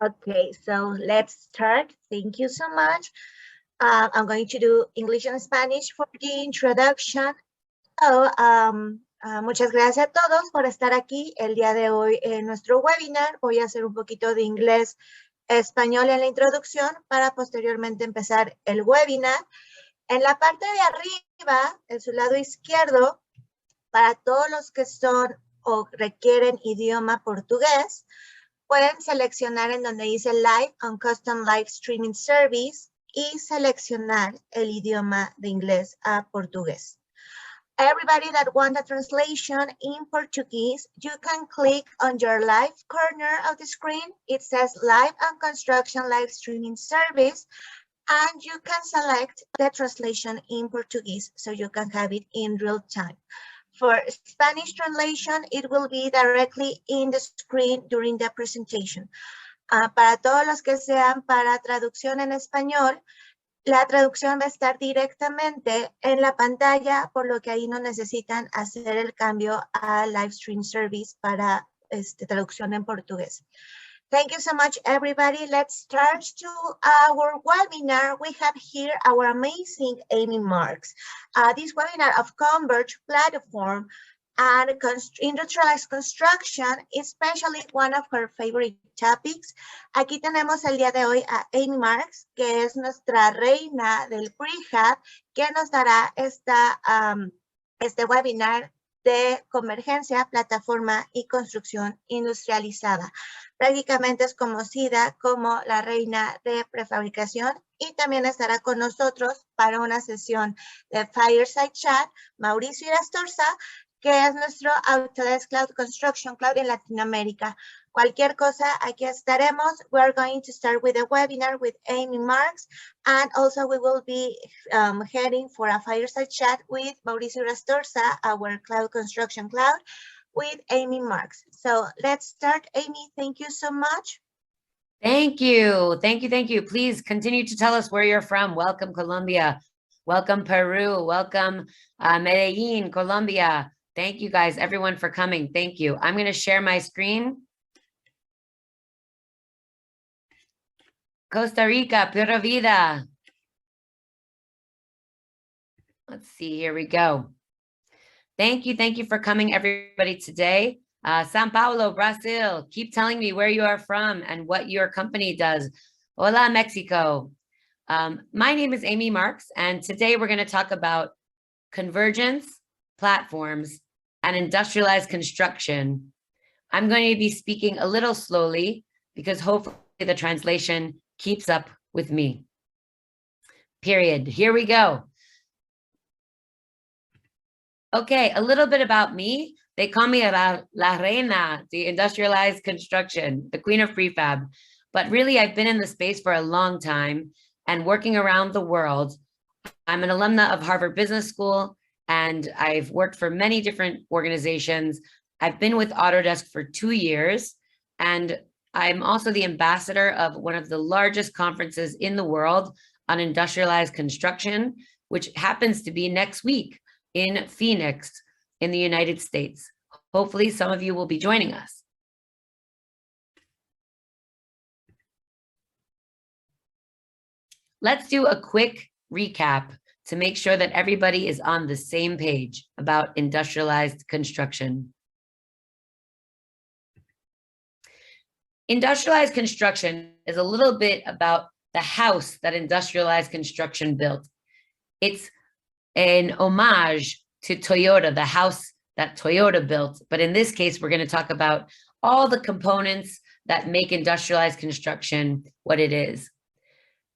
Okay, so let's start. Thank you so much. I'm going to do English and Spanish for the introduction. So, muchas gracias a todos por estar aquí el día de hoy en nuestro webinar. Voy a hacer un poquito de inglés, español en la introducción para posteriormente empezar el webinar. En la parte de arriba, en su lado izquierdo, para todos los que son o requieren idioma portugués, pueden seleccionar en donde dice Live on Custom Live Streaming Service y seleccionar el idioma de inglés a portugués. Everybody that wants a translation in Portuguese, you can click on your live corner of the screen. It says Live on Construction Live Streaming Service, and you can select the translation in Portuguese so you can have it in real time. For Spanish translation, it will be directly in the screen during the presentation. Para todos los que sean para traducción en español, la traducción va a estar directamente en la pantalla, por lo que ahí no necesitan hacer el cambio a Live Stream Service para traducción en portugués. Thank you so much, everybody. Let's start to our webinar. We have here our amazing Amy Marks. This webinar of Converge Platform and Industrialized Construction, especially one of her favorite topics. Aquí tenemos el día de hoy a Amy Marks, que es nuestra reina del Prefab, que nos dará este webinar de Convergencia, Plataforma y Construcción Industrializada. Prácticamente es conocida como la reina de prefabricación y también estará con nosotros para una sesión de Fireside Chat, Mauricio Irastorza, que es nuestro Autodesk Cloud Construction Cloud en Latinoamérica. Cualquier cosa, aquí estaremos. We're going to start with a webinar with Amy Marks, and also we will be heading for a fireside chat with Mauricio Rastorza, our Cloud Construction Cloud, with Amy Marks. So let's start. Amy, thank you so much. Thank you. Thank you. Thank you. Please continue to tell us where you're from. Welcome, Colombia. Welcome, Peru. Welcome, Medellin, Colombia. Thank you guys, everyone, for coming. Thank you. I'm going to share my screen. Costa Rica, pura vida. Let's see, here we go. Thank you for coming, everybody, today. São Paulo, Brazil, keep telling me where you are from and what your company does. Hola, Mexico. My name is Amy Marks, and today we're going to talk about convergence, platforms, and industrialized construction. I'm going to be speaking a little slowly because hopefully the translation keeps up with me. Period. Here we go. Okay, a little bit about me. They call me La Reina, the industrialized construction, the queen of prefab. But really, I've been in the space for a long time and working around the world. I'm an alumna of Harvard Business School, and I've worked for many different organizations. I've been with Autodesk for 2 years, and I'm also the ambassador of one of the largest conferences in the world on industrialized construction, which happens to be next week in Phoenix in the United States. Hopefully some of you will be joining us. Let's do a quick recap to make sure that everybody is on the same page about industrialized construction. Industrialized construction is a little bit about the house that industrialized construction built. It's an homage to Toyota, the house that Toyota built. But in this case, we're going to talk about all the components that make industrialized construction what it is.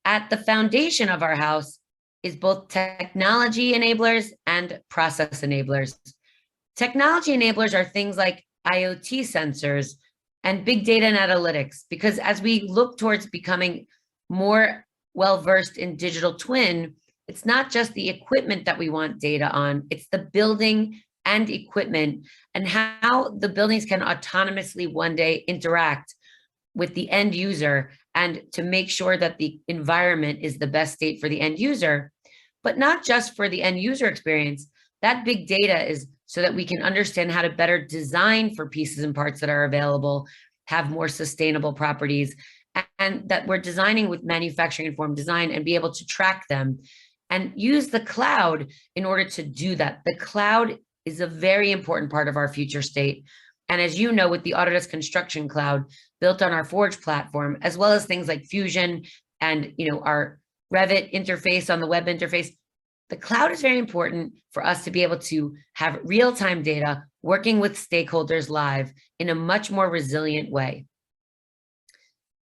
At the foundation of our house is both technology enablers and process enablers. Technology enablers are things like IoT sensors and big data and analytics, because as we look towards becoming more well-versed in digital twin, it's not just the equipment that we want data on, it's the building and equipment and how the buildings can autonomously one day interact with the end user and to make sure that the environment is the best state for the end user, but not just for the end user experience. That big data is so that we can understand how to better design for pieces and parts that are available, have more sustainable properties, and that we're designing with manufacturing informed design and be able to track them and use the cloud in order to do that. The cloud is a very important part of our future state. And as you know, with the Autodesk Construction Cloud built on our Forge platform, as well as things like Fusion and our Revit interface on the web interface, the cloud is very important for us to be able to have real-time data working with stakeholders live in a much more resilient way.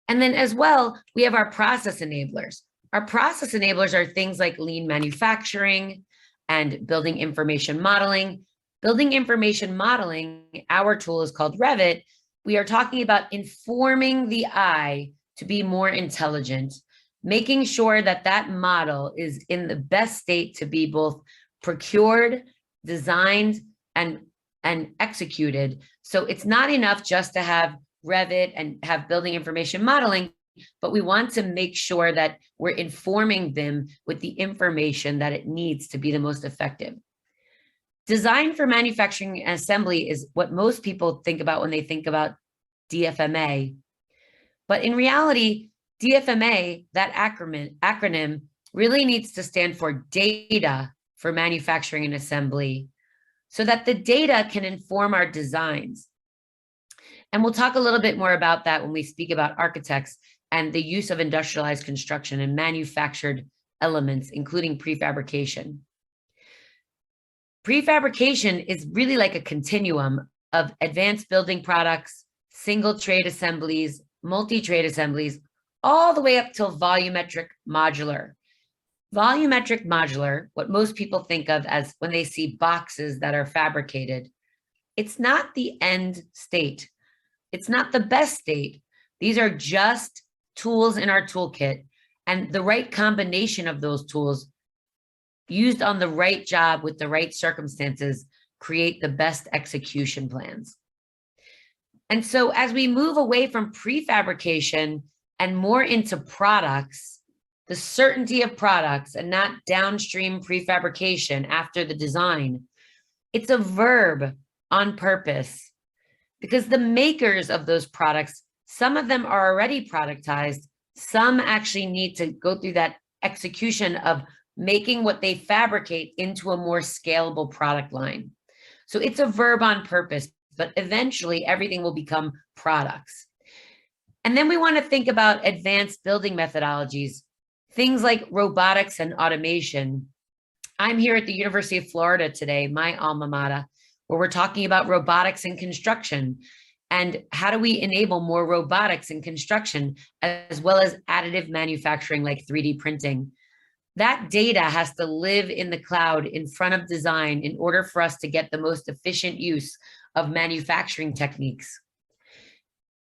And then as well, we have our process enablers. Our process enablers are things like lean manufacturing and building information modeling. Building information modeling, our tool is called Revit. We are talking about informing the eye to be more intelligent, making sure that that model is in the best state to be both procured, designed, and executed. So it's not enough just to have Revit and have building information modeling, but we want to make sure that we're informing them with the information that it needs to be the most effective. Design for manufacturing and assembly is what most people think about when they think about DFMA. But in reality, DFMA, that acronym really needs to stand for data for manufacturing and assembly, so that the data can inform our designs. And we'll talk a little bit more about that when we speak about architects and the use of industrialized construction and manufactured elements, including prefabrication. Prefabrication is really like a continuum of advanced building products, single trade assemblies, multi-trade assemblies, all the way up till volumetric modular. Volumetric modular, what most people think of as when they see boxes that are fabricated, it's not the end state. It's not the best state. These are just tools in our toolkit, and the right combination of those tools used on the right job with the right circumstances create the best execution plans. And so as we move away from prefabrication and more into products, the certainty of products and not downstream prefabrication after the design, it's a verb on purpose, because the makers of those products, some of them are already productized, some actually need to go through that execution of making what they fabricate into a more scalable product line. So it's a verb on purpose, but eventually everything will become products. And then we want to think about advanced building methodologies, things like robotics and automation. I'm here at the University of Florida today, my alma mater, where we're talking about robotics and construction. And how do we enable more robotics in construction, as well as additive manufacturing like 3D printing? That data has to live in the cloud in front of design in order for us to get the most efficient use of manufacturing techniques.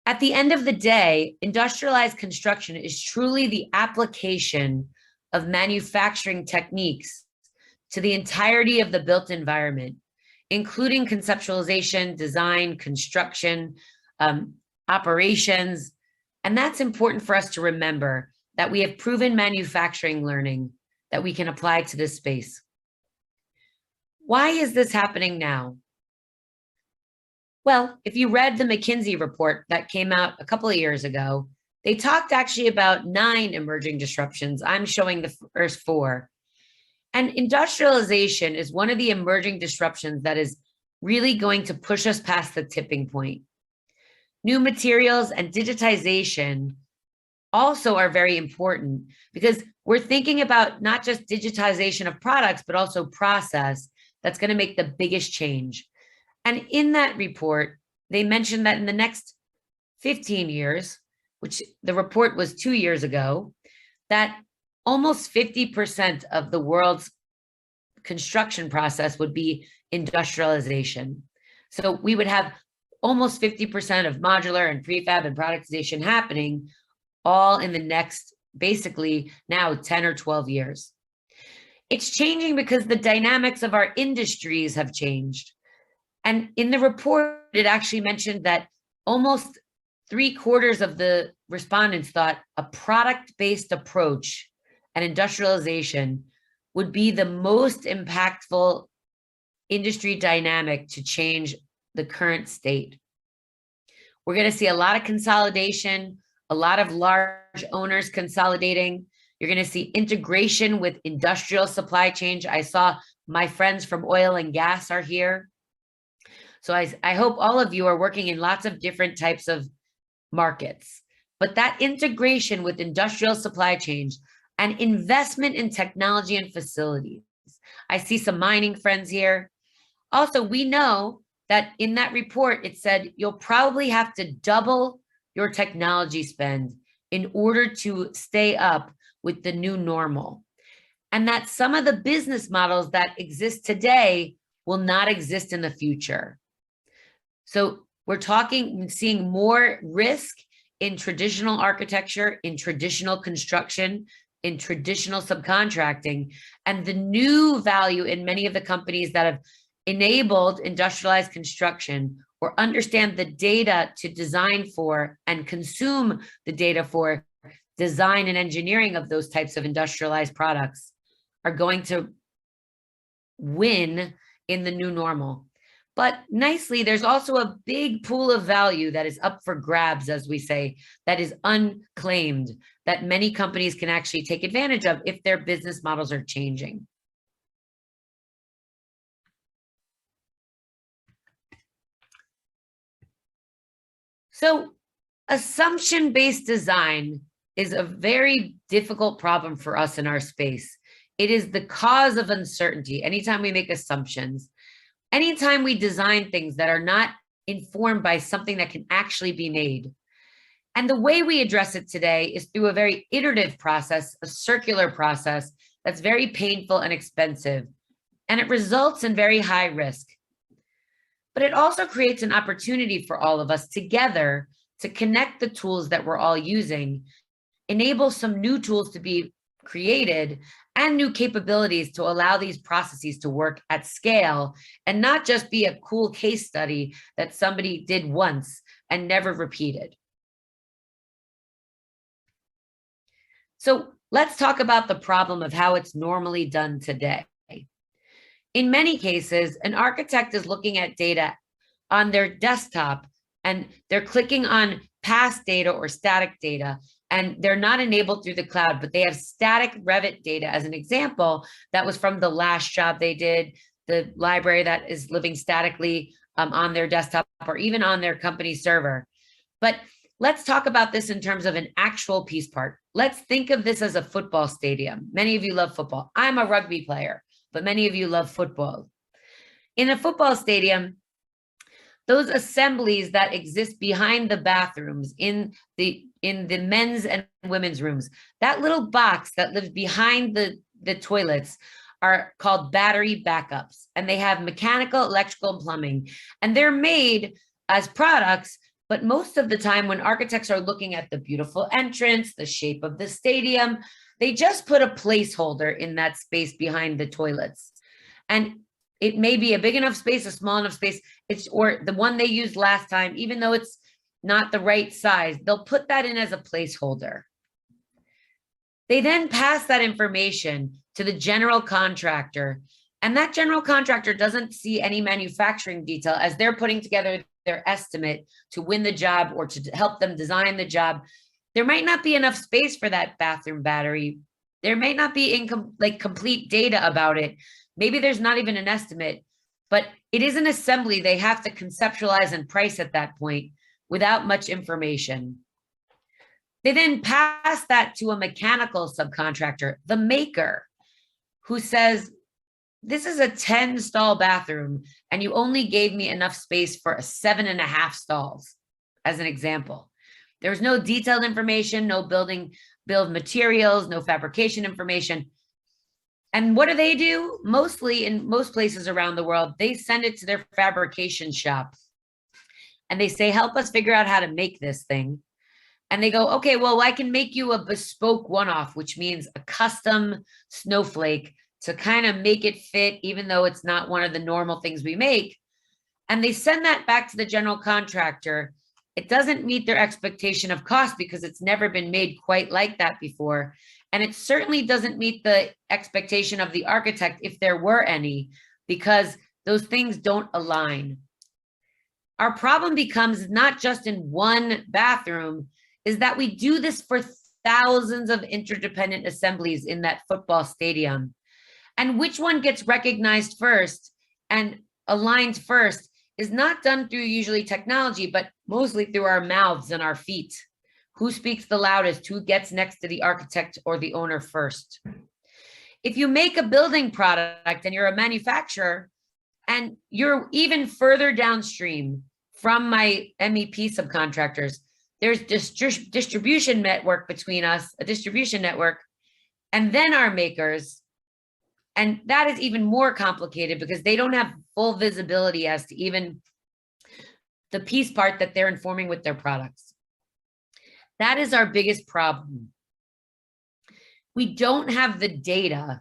At the end of the day, industrialized construction is truly the application of manufacturing techniques to the entirety of the built environment, including conceptualization, design, construction, operations. And that's important for us to remember, that we have proven manufacturing learning that we can apply to this space. Why is this happening now? Well, if you read the McKinsey report that came out a couple of years ago, they talked actually about 9 emerging disruptions. I'm showing the first 4. And industrialization is one of the emerging disruptions that is really going to push us past the tipping point. New materials and digitization also are very important, because we're thinking about not just digitization of products, but also process that's going to make the biggest change. And in that report, they mentioned that in the next 15 years, which the report was 2 years ago, that almost 50% of the world's construction process would be industrialization. So we would have almost 50% of modular and prefab and productization happening all in the next, basically now 10 or 12 years. It's changing because the dynamics of our industries have changed. And in the report, it actually mentioned that almost 3/4 of the respondents thought a product-based approach and industrialization would be the most impactful industry dynamic to change the current state. We're going to see a lot of consolidation, a lot of large owners consolidating. You're going to see integration with industrial supply chain. I saw my friends from oil and gas are here. So I hope all of you are working in lots of different types of markets. But that integration with industrial supply chains and investment in technology and facilities. I see some mining friends here. Also, we know that in that report, it said you'll probably have to double your technology spend in order to stay up with the new normal. And that some of the business models that exist today will not exist in the future. So we're seeing more risk in traditional architecture, in traditional construction, in traditional subcontracting, and the new value in many of the companies that have enabled industrialized construction or understand the data to design for and consume the data for design and engineering of those types of industrialized products are going to win in the new normal. But nicely, there's also a big pool of value that is up for grabs, as we say, that is unclaimed, that many companies can actually take advantage of if their business models are changing. So assumption-based design is a very difficult problem for us in our space. It is the cause of uncertainty. Anytime we make assumptions, anytime we design things that are not informed by something that can actually be made. And the way we address it today is through a very iterative process, a circular process that's very painful and expensive, and it results in very high risk. But it also creates an opportunity for all of us together to connect the tools that we're all using, enable some new tools to be created and new capabilities to allow these processes to work at scale and not just be a cool case study that somebody did once and never repeated. So let's talk about the problem of how it's normally done today. In many cases, an architect is looking at data on their desktop and they're clicking on past data or static data, and they're not enabled through the cloud, but they have static Revit data as an example that was from the last job they did, the library that is living statically on their desktop or even on their company server. But let's talk about this in terms of an actual piece part. Let's think of this as a football stadium. Many of you love football. I'm a rugby player, but many of you love football. In a football stadium, those assemblies that exist behind the bathrooms in the men's and women's rooms, that little box that lives behind the toilets are called battery backups. And they have mechanical, electrical, and plumbing. And they're made as products, but most of the time when architects are looking at the beautiful entrance, the shape of the stadium, they just put a placeholder in that space behind the toilets. And it may be a big enough space, a small enough space, or the one they used last time, even though it's not the right size, they'll put that in as a placeholder. They then pass that information to the general contractor, and that general contractor doesn't see any manufacturing detail as they're putting together their estimate to win the job or to help them design the job. There might not be enough space for that bathroom battery. There may not be complete data about it. Maybe there's not even an estimate, but it is an assembly they have to conceptualize and price at that point without much information. They then pass that to a mechanical subcontractor, the maker, who says, this is a 10 stall bathroom and you only gave me enough space for a 7.5 stalls, as an example. There's no detailed information, no build materials, no fabrication information. And what do? Mostly in most places around the world, they send it to their fabrication shop and they say, help us figure out how to make this thing. And they go, okay, well, I can make you a bespoke one-off, which means a custom snowflake to kind of make it fit, even though it's not one of the normal things we make. And they send that back to the general contractor. It doesn't meet their expectation of cost because it's never been made quite like that before. And it certainly doesn't meet the expectation of the architect, if there were any, because those things don't align. Our problem becomes not just in one bathroom, is that we do this for thousands of interdependent assemblies in that football stadium. And which one gets recognized first and aligned first is not done through usually technology, but mostly through our mouths and our feet. Who speaks the loudest? Who gets next to the architect or the owner first? If you make a building product and you're a manufacturer and you're even further downstream from my MEP subcontractors, there's distribution network between us, a distribution network, and then our makers. And that is even more complicated because they don't have full visibility as to even the piece part that they're informing with their products. That is our biggest problem. We don't have the data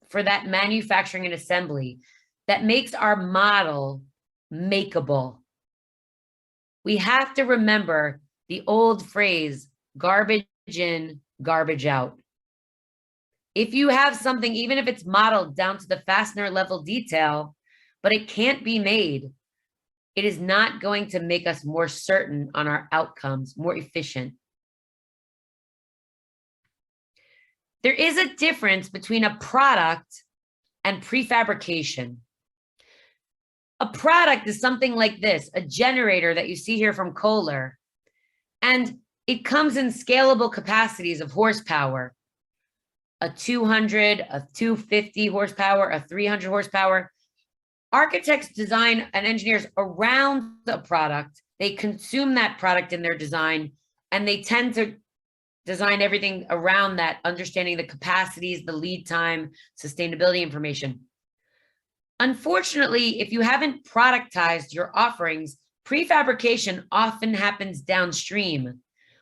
for that manufacturing and assembly that makes our model makeable. We have to remember the old phrase, garbage in, garbage out. If you have something, even if it's modeled down to the fastener level detail, but it can't be made, it is not going to make us more certain on our outcomes, more efficient. There is a difference between a product and prefabrication. A product is something like this, a generator that you see here from Kohler, and it comes in scalable capacities of horsepower, a 200, a 250 horsepower, a 300 horsepower. Architects design and engineers around the product. They consume that product in their design, and they tend to design everything around that, understanding the capacities, the lead time, sustainability information. Unfortunately, if you haven't productized your offerings, prefabrication often happens downstream,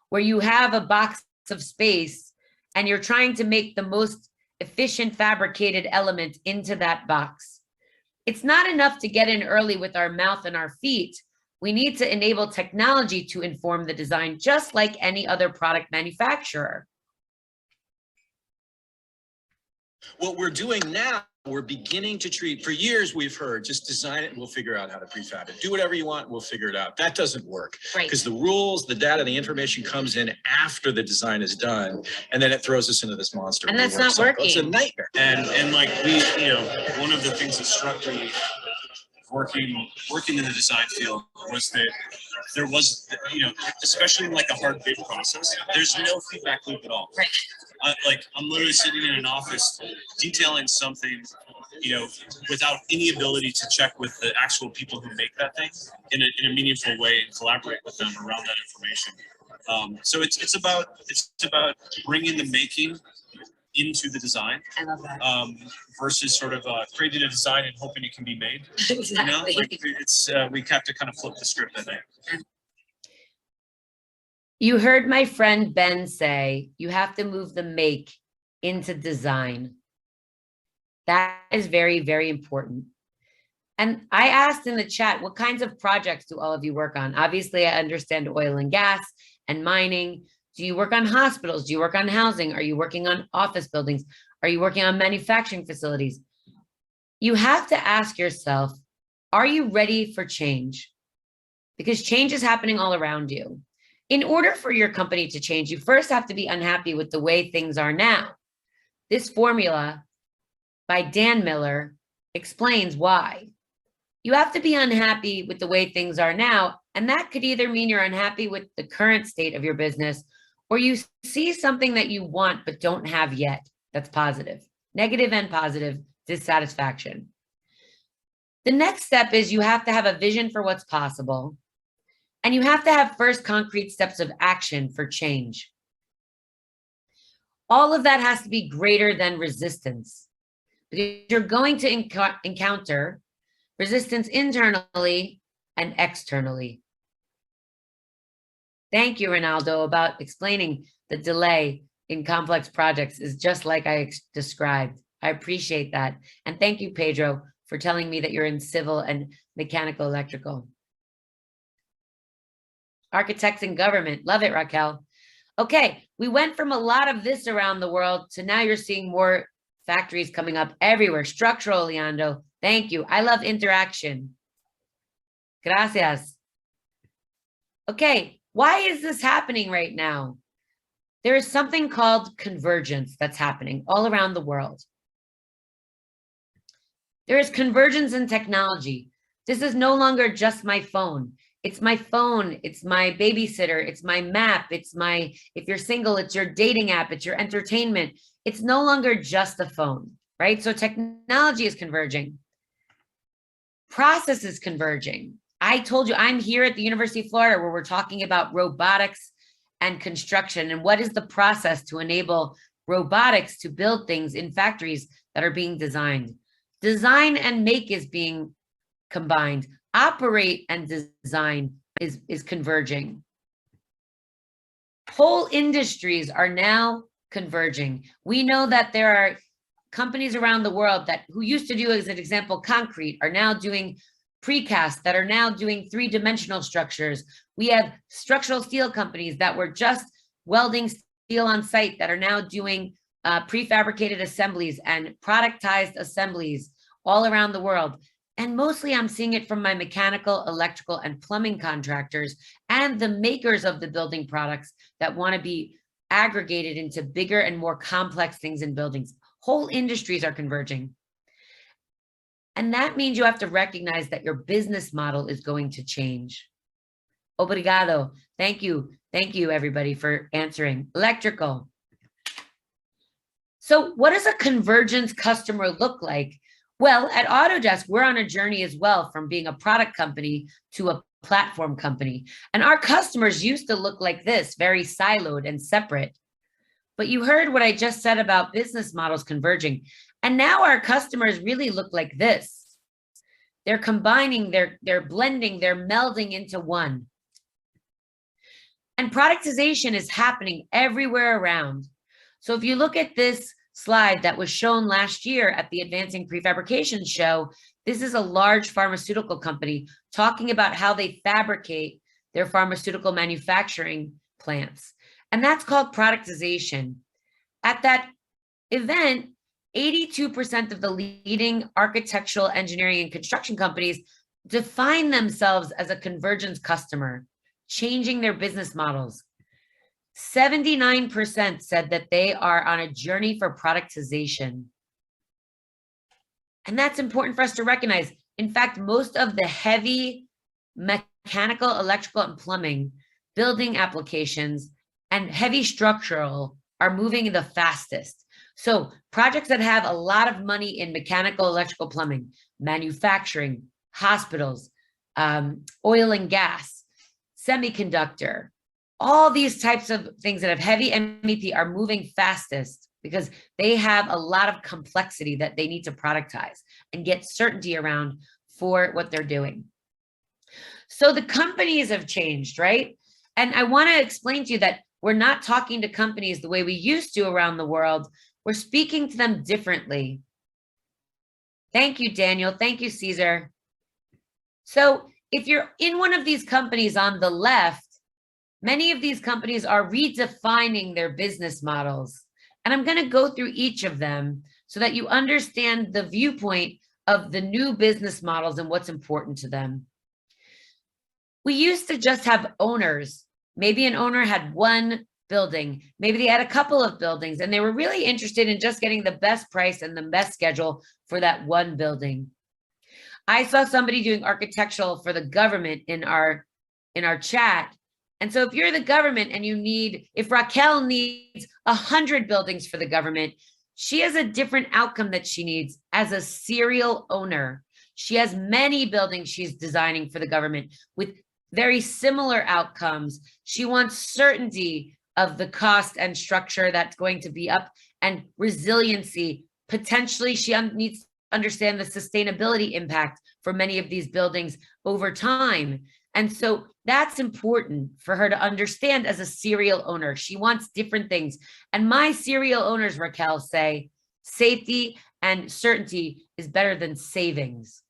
where you have a box of space and you're trying to make the most efficient fabricated element into that box. It's not enough to get in early with our mouth and our feet. We need to enable technology to inform the design, just like any other product manufacturer. What we're doing now, we're beginning to treat, for years we've heard, just design it and we'll figure out how to prefab it. Do whatever you want, we'll figure it out. That doesn't work. Because the rules, the data, the information comes in after the design is done, and then it throws us into this monster. And that's not working. It's a nightmare. And like we, one of the things that struck me working in the design field was that there was, especially in like a hard bid process, there's no feedback loop at all. Right. Like I'm literally sitting in an office detailing something, without any ability to check with the actual people who make that thing in a meaningful way and collaborate with them around that information. So it's about bringing the making into the design. I love that. Versus sort of creating a design and hoping it can be made. Exactly. It's we have to kind of flip the script, I think. You heard my friend Ben say, you have to move the make into design. That is very, very important. And I asked in the chat, what kinds of projects do all of you work on? Obviously, I understand oil and gas and mining. Do you work on hospitals? Do you work on housing? Are you working on office buildings? Are you working on manufacturing facilities? You have to ask yourself, are you ready for change? Because change is happening all around you. In order for your company to change, you first have to be unhappy with the way things are now. This formula by Dan Miller explains why. You have to be unhappy with the way things are now, and that could either mean you're unhappy with the current state of your business, or you see something that you want but don't have yet that's positive. Negative and positive dissatisfaction. The next step is you have to have a vision for what's possible, and you have to have first concrete steps of action for change. All of that has to be greater than resistance, because you're going to encounter resistance internally and externally. Thank you, Ronaldo, about explaining the delay in complex projects is just like I described. I appreciate that. And thank you, Pedro, for telling me that you're in civil and mechanical electrical. Architects and government. Love it, Raquel. Okay, we went from a lot of this around the world to now you're seeing more factories coming up everywhere. Structural, Leandro. Thank you. I love interaction. Gracias. Okay, Why is this happening right now? There is something called convergence that's happening all around the world. There is convergence in technology. This is no longer just my phone. It's my phone, it's my babysitter, it's my map, it's my, if you're single, it's your dating app, it's your entertainment. It's no longer just a phone, right? So technology is converging. Process is converging. I told you I'm here at the University of Florida where we're talking about robotics and construction and what is the process to enable robotics to build things in factories that are being designed. Design and make is being combined. Operate and design is converging. Whole industries are now converging. We know that there are companies around the world that who used to do, as an example, concrete, are now doing precast, that are now doing three-dimensional structures. We have structural steel companies that were just welding steel on site that are now doing prefabricated assemblies and productized assemblies all around the world. And mostly I'm seeing it from my mechanical, electrical, and plumbing contractors and the makers of the building products that want to be aggregated into bigger and more complex things in buildings. Whole industries are converging. And that means you have to recognize that your business model is going to change. Obrigado. Thank you. Thank you, everybody, for answering. Electrical. So what does a convergence customer look like? Well, at Autodesk, we're on a journey as well from being a product company to a platform company. And our customers used to look like this, very siloed and separate. But you heard what I just said about business models converging. And now our customers really look like this. They're combining, they're blending, they're melding into one. And productization is happening everywhere around. So if you look at this slide that was shown last year at the Advancing Prefabrication show, this is a large pharmaceutical company talking about how they fabricate their pharmaceutical manufacturing plants. And that's called productization. At that event, 82% of the leading architectural, engineering, and construction companies define themselves as a convergence customer, changing their business models. 79% said that they are on a journey for productization. And that's important for us to recognize. In fact, most of the heavy mechanical, electrical, and plumbing, building applications, and heavy structural are moving the fastest. So projects that have a lot of money in mechanical, electrical, plumbing, manufacturing, hospitals, oil and gas, semiconductor, all these types of things that have heavy MEP are moving fastest because they have a lot of complexity that they need to productize and get certainty around for what they're doing. So the companies have changed, right? And I want to explain to you that we're not talking to companies the way we used to around the world. We're speaking to them differently. Thank you, Daniel. Thank you, Caesar. So if you're in one of these companies on the left, many of these companies are redefining their business models. And I'm going to go through each of them so that you understand the viewpoint of the new business models and what's important to them. We used to just have owners. Maybe an owner had one building. Maybe they had a couple of buildings and they were really interested in just getting the best price and the best schedule for that one building. I saw somebody doing architectural for the government in our chat. And so if you're the government and you need, if Raquel needs 100 buildings for the government, she has a different outcome that she needs as a serial owner. She has many buildings she's designing for the government with very similar outcomes. She wants certainty of the cost and structure that's going to be up and resiliency. Potentially, she needs to understand the sustainability impact for many of these buildings over time. And so that's important for her to understand as a serial owner. She wants different things. And my serial owners, Raquel, say safety and certainty is better than savings.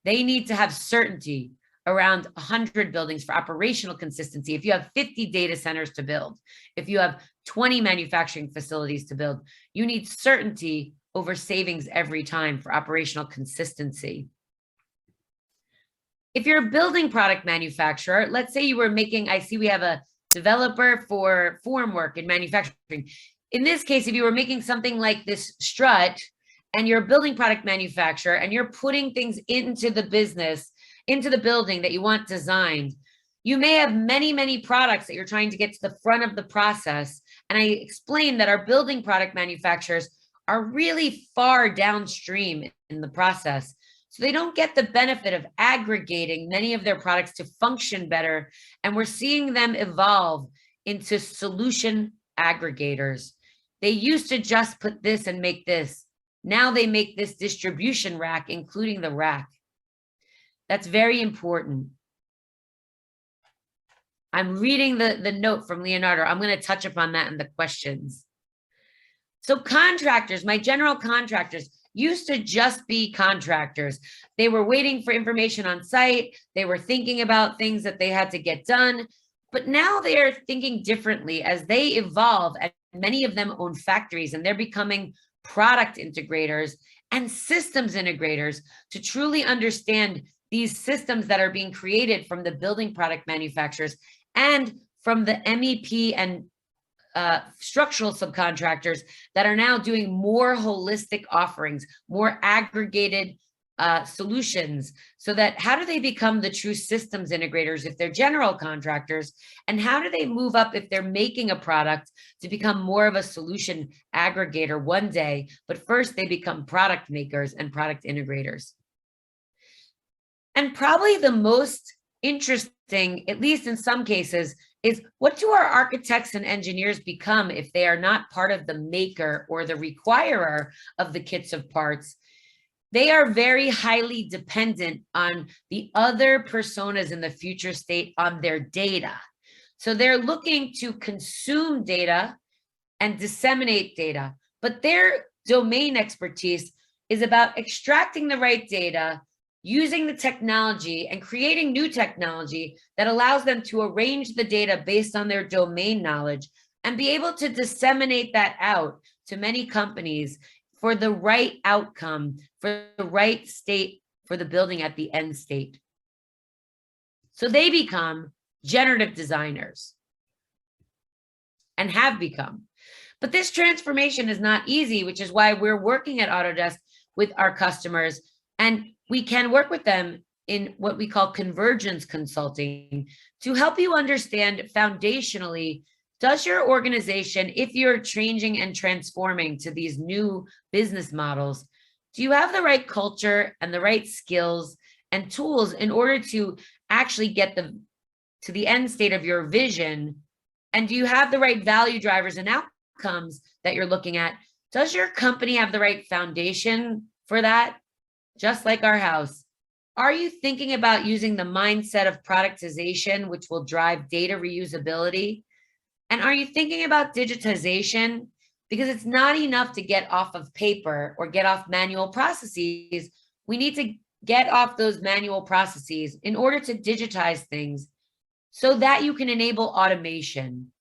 They need to have certainty around 100 buildings for operational consistency. If you have 50 data centers to build, if you have 20 manufacturing facilities to build, you need certainty over savings every time for operational consistency. If you're a building product manufacturer, let's say you were making, I see we have a developer for formwork and manufacturing. In this case, if you were making something like this strut and you're a building product manufacturer and you're putting things into the business, into the building that you want designed, you may have many, many products that you're trying to get to the front of the process. And I explained that our building product manufacturers are really far downstream in the process. So they don't get the benefit of aggregating many of their products to function better. And we're seeing them evolve into solution aggregators. They used to just put this and make this. Now they make this distribution rack, including the rack. That's very important. I'm reading the note from Leonardo. I'm going to touch upon that in the questions. So contractors, my general contractors, used to just be contractors. They were waiting for information on site. They were thinking about things that they had to get done. But now they are thinking differently as they evolve, and many of them own factories, and they're becoming product integrators and systems integrators to truly understand these systems that are being created from the building product manufacturers and from the MEP and structural subcontractors that are now doing more holistic offerings, more aggregated solutions, so that how do they become the true systems integrators if they're general contractors, and how do they move up if they're making a product to become more of a solution aggregator one day, but first they become product makers and product integrators. And probably the most interesting, at least in some cases, is what do our architects and engineers become if they are not part of the maker or the requirer of the kits of parts? They are very highly dependent on the other personas in the future state on their data. So they're looking to consume data and disseminate data, but their domain expertise is about extracting the right data, using the technology and creating new technology that allows them to arrange the data based on their domain knowledge and be able to disseminate that out to many companies for the right outcome, for the right state, for the building at the end state. So they become generative designers and have become. But this transformation is not easy, which is why we're working at Autodesk with our customers, and we can work with them in what we call convergence consulting to help you understand foundationally, does your organization, if you're changing and transforming to these new business models, do you have the right culture and the right skills and tools in order to actually get to the end state of your vision? And do you have the right value drivers and outcomes that you're looking at? Does your company have the right foundation for that? Just like our house. Are you thinking about using the mindset of productization, which will drive data reusability? And are you thinking about digitization? Because it's not enough to get off of paper or get off manual processes. We need to get off those manual processes in order to digitize things so that you can enable automation.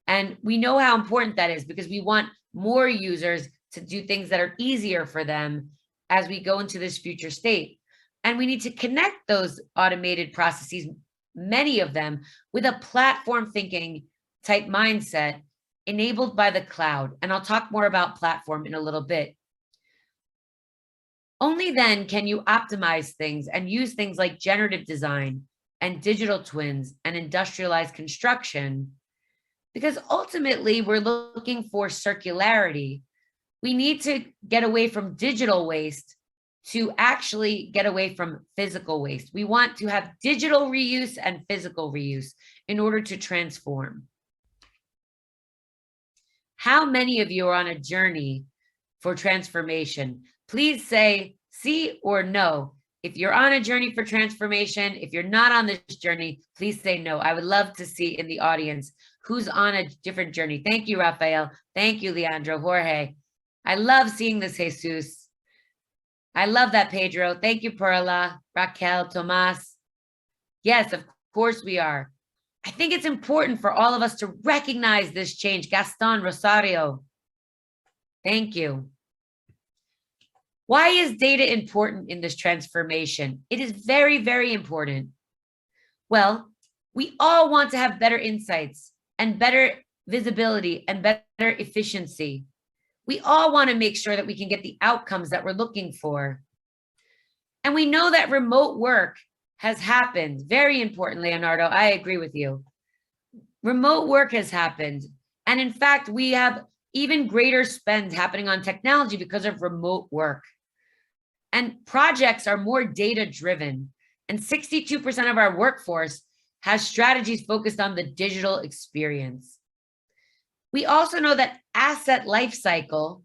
And we know how important that is because we want more users to do things that are easier for them as we go into this future state. And we need to connect those automated processes, many of them, with a platform thinking type mindset enabled by the cloud. And I'll talk more about platform in a little bit. Only then can you optimize things and use things like generative design and digital twins and industrialized construction, because ultimately we're looking for circularity. We need to get away from digital waste to actually get away from physical waste. We want to have digital reuse and physical reuse in order to transform. How many of you are on a journey for transformation? Please say sí or no. If you're on a journey for transformation, if you're not on this journey, please say no. I would love to see in the audience who's on a different journey. Thank you, Rafael. Thank you, Leandro, Jorge. I love seeing this, Jesus. I love that, Pedro. Thank you, Perla, Raquel, Tomas. Yes, of course we are. I think it's important for all of us to recognize this change. Gaston, Rosario. Thank you. Why is data important in this transformation? It is very, very important. Well, We all want to have better insights and better visibility and better efficiency. We all want to make sure that we can get the outcomes that we're looking for. And we know that remote work has happened. Very important, Leonardo, I agree with you. Remote work has happened. And in fact, we have even greater spend happening on technology because of remote work. And projects are more data-driven. And 62% of our workforce has strategies focused on the digital experience. We also know that asset lifecycle,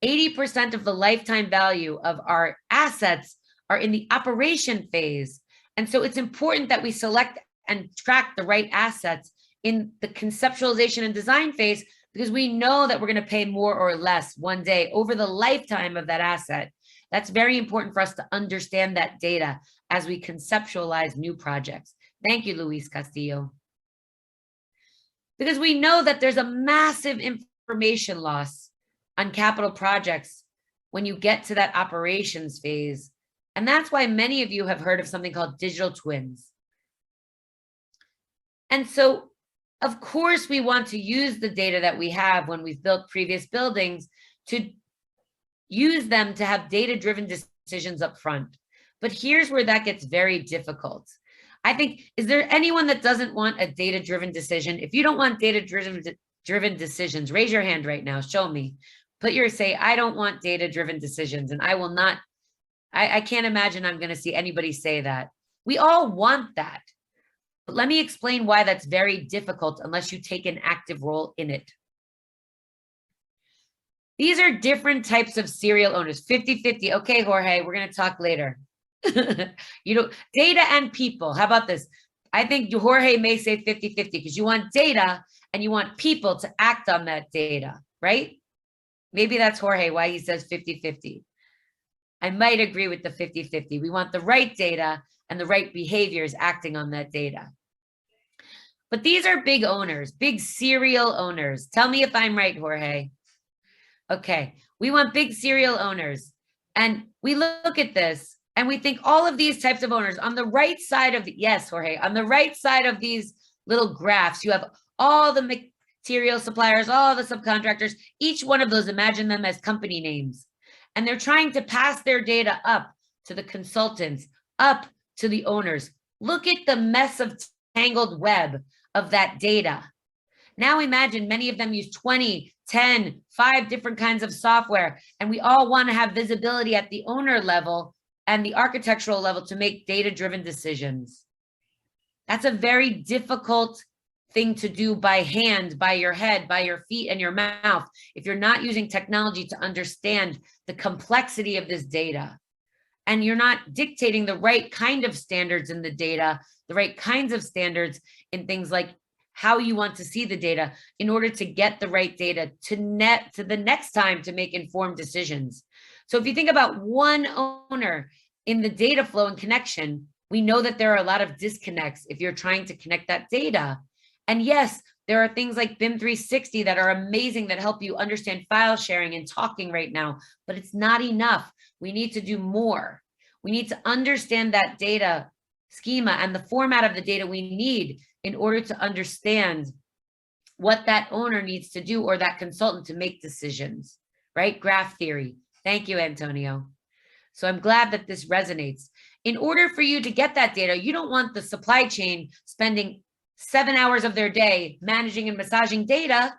80% of the lifetime value of our assets are in the operation phase. And so it's important that we select and track the right assets in the conceptualization and design phase, because we know that we're going to pay more or less one day over the lifetime of that asset. That's very important for us to understand that data as we conceptualize new projects. Thank you, Luis Castillo. Because we know that there's a massive information loss on capital projects when you get to that operations phase. And that's why many of you have heard of something called digital twins. And so, of course, we want to use the data that we have when we've built previous buildings to use them to have data-driven decisions up front. But here's where that gets very difficult. I think, is there anyone that doesn't want a data-driven decision? If you don't want data-driven decisions, raise your hand right now, show me. Say, I don't want data-driven decisions, and I will not, I can't imagine I'm gonna see anybody say that. We all want that. But let me explain why that's very difficult unless you take an active role in it. These are different types of serial owners, 50-50. Okay, Jorge, we're gonna talk later. You know, data and people. How about this? I think Jorge may say 50-50 because you want data and you want people to act on that data, right? Maybe that's Jorge, why he says 50-50. I might agree with the 50-50. We want the right data and the right behaviors acting on that data. But these are big owners, big serial owners. Tell me if I'm right, Jorge. Okay, we want big serial owners. And we look at this and we think all of these types of owners on the right side of the, yes, Jorge, on the right side of these little graphs, you have all the material suppliers, all the subcontractors, each one of those, imagine them as company names. And they're trying to pass their data up to the consultants, up to the owners. Look at the mess of tangled web of that data. Now imagine many of them use 20, 10, 5 different kinds of software, and we all want to have visibility at the owner level and the architectural level to make data-driven decisions. That's a very difficult thing to do by hand, by your head, by your feet and your mouth, if you're not using technology to understand the complexity of this data. And you're not dictating the right kind of standards in the data, the right kinds of standards in things like how you want to see the data in order to get the right data to the next time to make informed decisions. So if you think about one owner in the data flow and connection, we know that there are a lot of disconnects if you're trying to connect that data. And yes, there are things like BIM 360 that are amazing that help you understand file sharing and talking right now, but it's not enough. We need to do more. We need to understand that data schema and the format of the data we need in order to understand what that owner needs to do or that consultant to make decisions, right? Graph theory. Thank you, Antonio. So I'm glad that this resonates. In order for you to get that data, you don't want the supply chain spending 7 hours of their day managing and massaging data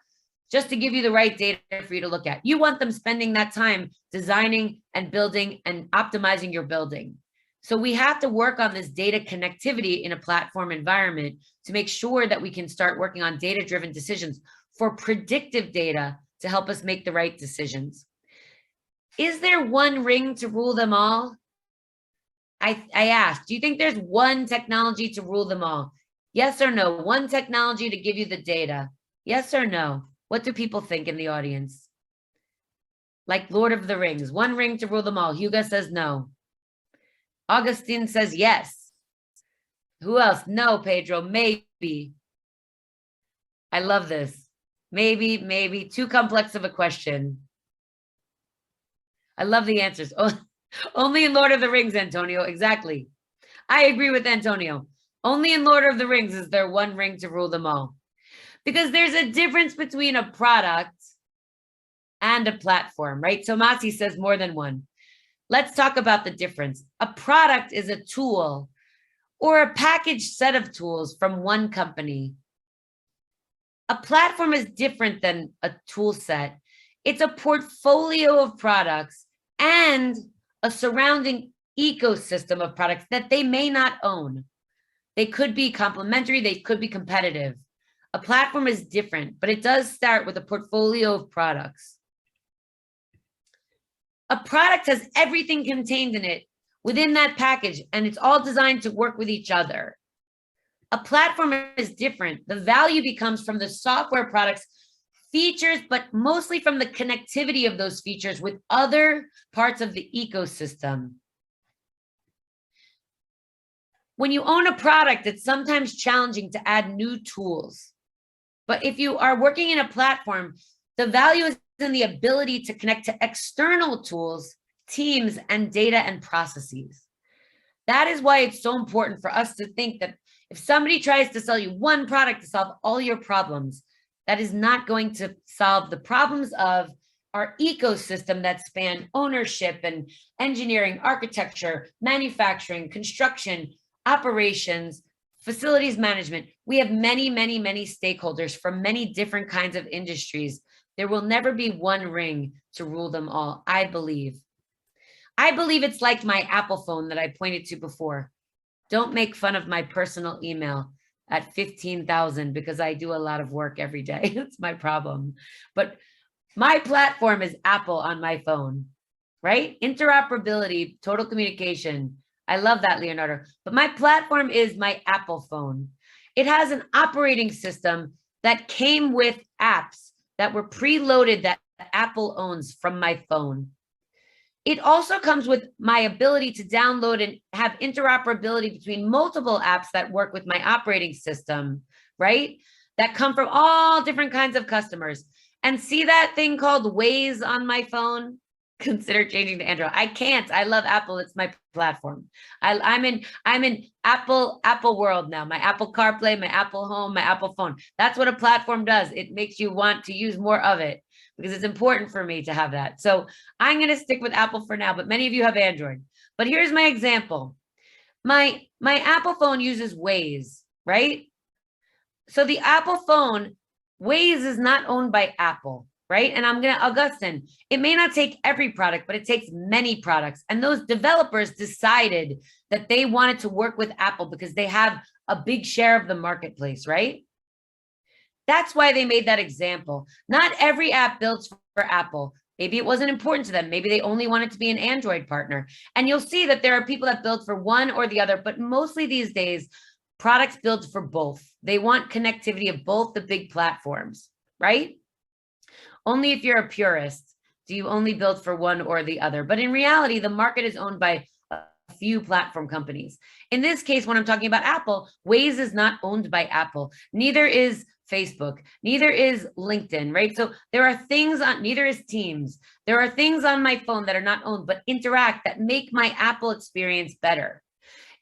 just to give you the right data for you to look at. You want them spending that time designing and building and optimizing your building. So we have to work on this data connectivity in a platform environment to make sure that we can start working on data-driven decisions for predictive data to help us make the right decisions. Is there one ring to rule them all? I asked, do you think there's one technology to rule them all? Yes or no? One technology to give you the data? Yes or no? What do people think in the audience? Like Lord of the Rings, one ring to rule them all. Hugo says no. Augustine says yes. Who else? No, Pedro, maybe. I love this. Maybe, too complex of a question. I love the answers. Oh, only in Lord of the Rings, Antonio, exactly. I agree with Antonio. Only in Lord of the Rings is there one ring to rule them all. Because there's a difference between a product and a platform, right? Tomasi says more than one. Let's talk about the difference. A product is a tool or a packaged set of tools from one company. A platform is different than a tool set. It's a portfolio of products and a surrounding ecosystem of products that they may not own. They could be complementary, they could be competitive. A platform is different, but it does start with a portfolio of products. A product has everything contained in it within that package, and it's all designed to work with each other. A platform is different. The value becomes from the software products, features, but mostly from the connectivity of those features with other parts of the ecosystem. When you own a product, it's sometimes challenging to add new tools. But if you are working in a platform, the value is in the ability to connect to external tools, teams, and data and processes. That is why it's so important for us to think that if somebody tries to sell you one product to solve all your problems, that is not going to solve the problems of our ecosystem that span ownership and engineering, architecture, manufacturing, construction, operations, facilities management. We have many, many, many stakeholders from many different kinds of industries. There will never be one ring to rule them all, I believe. I believe it's like my Apple phone that I pointed to before. Don't make fun of my personal email at 15,000 because I do a lot of work every day. It's my problem. But my platform is Apple on my phone, right? Interoperability, total communication. I love that, Leonardo. But my platform is my Apple phone. It has an operating system that came with apps that were preloaded that Apple owns from my phone. It also comes with my ability to download and have interoperability between multiple apps that work with my operating system, right? That come from all different kinds of customers. And see that thing called Waze on my phone? Consider changing to Android. I can't. I love Apple. It's my platform. I'm in Apple world now. My Apple CarPlay, my Apple Home, my Apple phone. That's what a platform does. It makes you want to use more of it because it's important for me to have that. So I'm going to stick with Apple for now, but many of you have Android. But here's my example. My Apple phone uses Waze, right? So the Apple phone, Waze is not owned by Apple, right? And Augustine, it may not take every product, but it takes many products. And those developers decided that they wanted to work with Apple because they have a big share of the marketplace, right? That's why they made that example. Not every app built for Apple. Maybe it wasn't important to them. Maybe they only wanted to be an Android partner. And you'll see that there are people that build for one or the other, but mostly these days, products build for both. They want connectivity of both the big platforms, right? Only if you're a purist do you only build for one or the other. But in reality, the market is owned by a few platform companies. In this case, when I'm talking about Apple, Waze is not owned by Apple. Neither is Facebook, neither is LinkedIn, right? So there are things on, neither is Teams. There are things on my phone that are not owned, but interact that make my Apple experience better.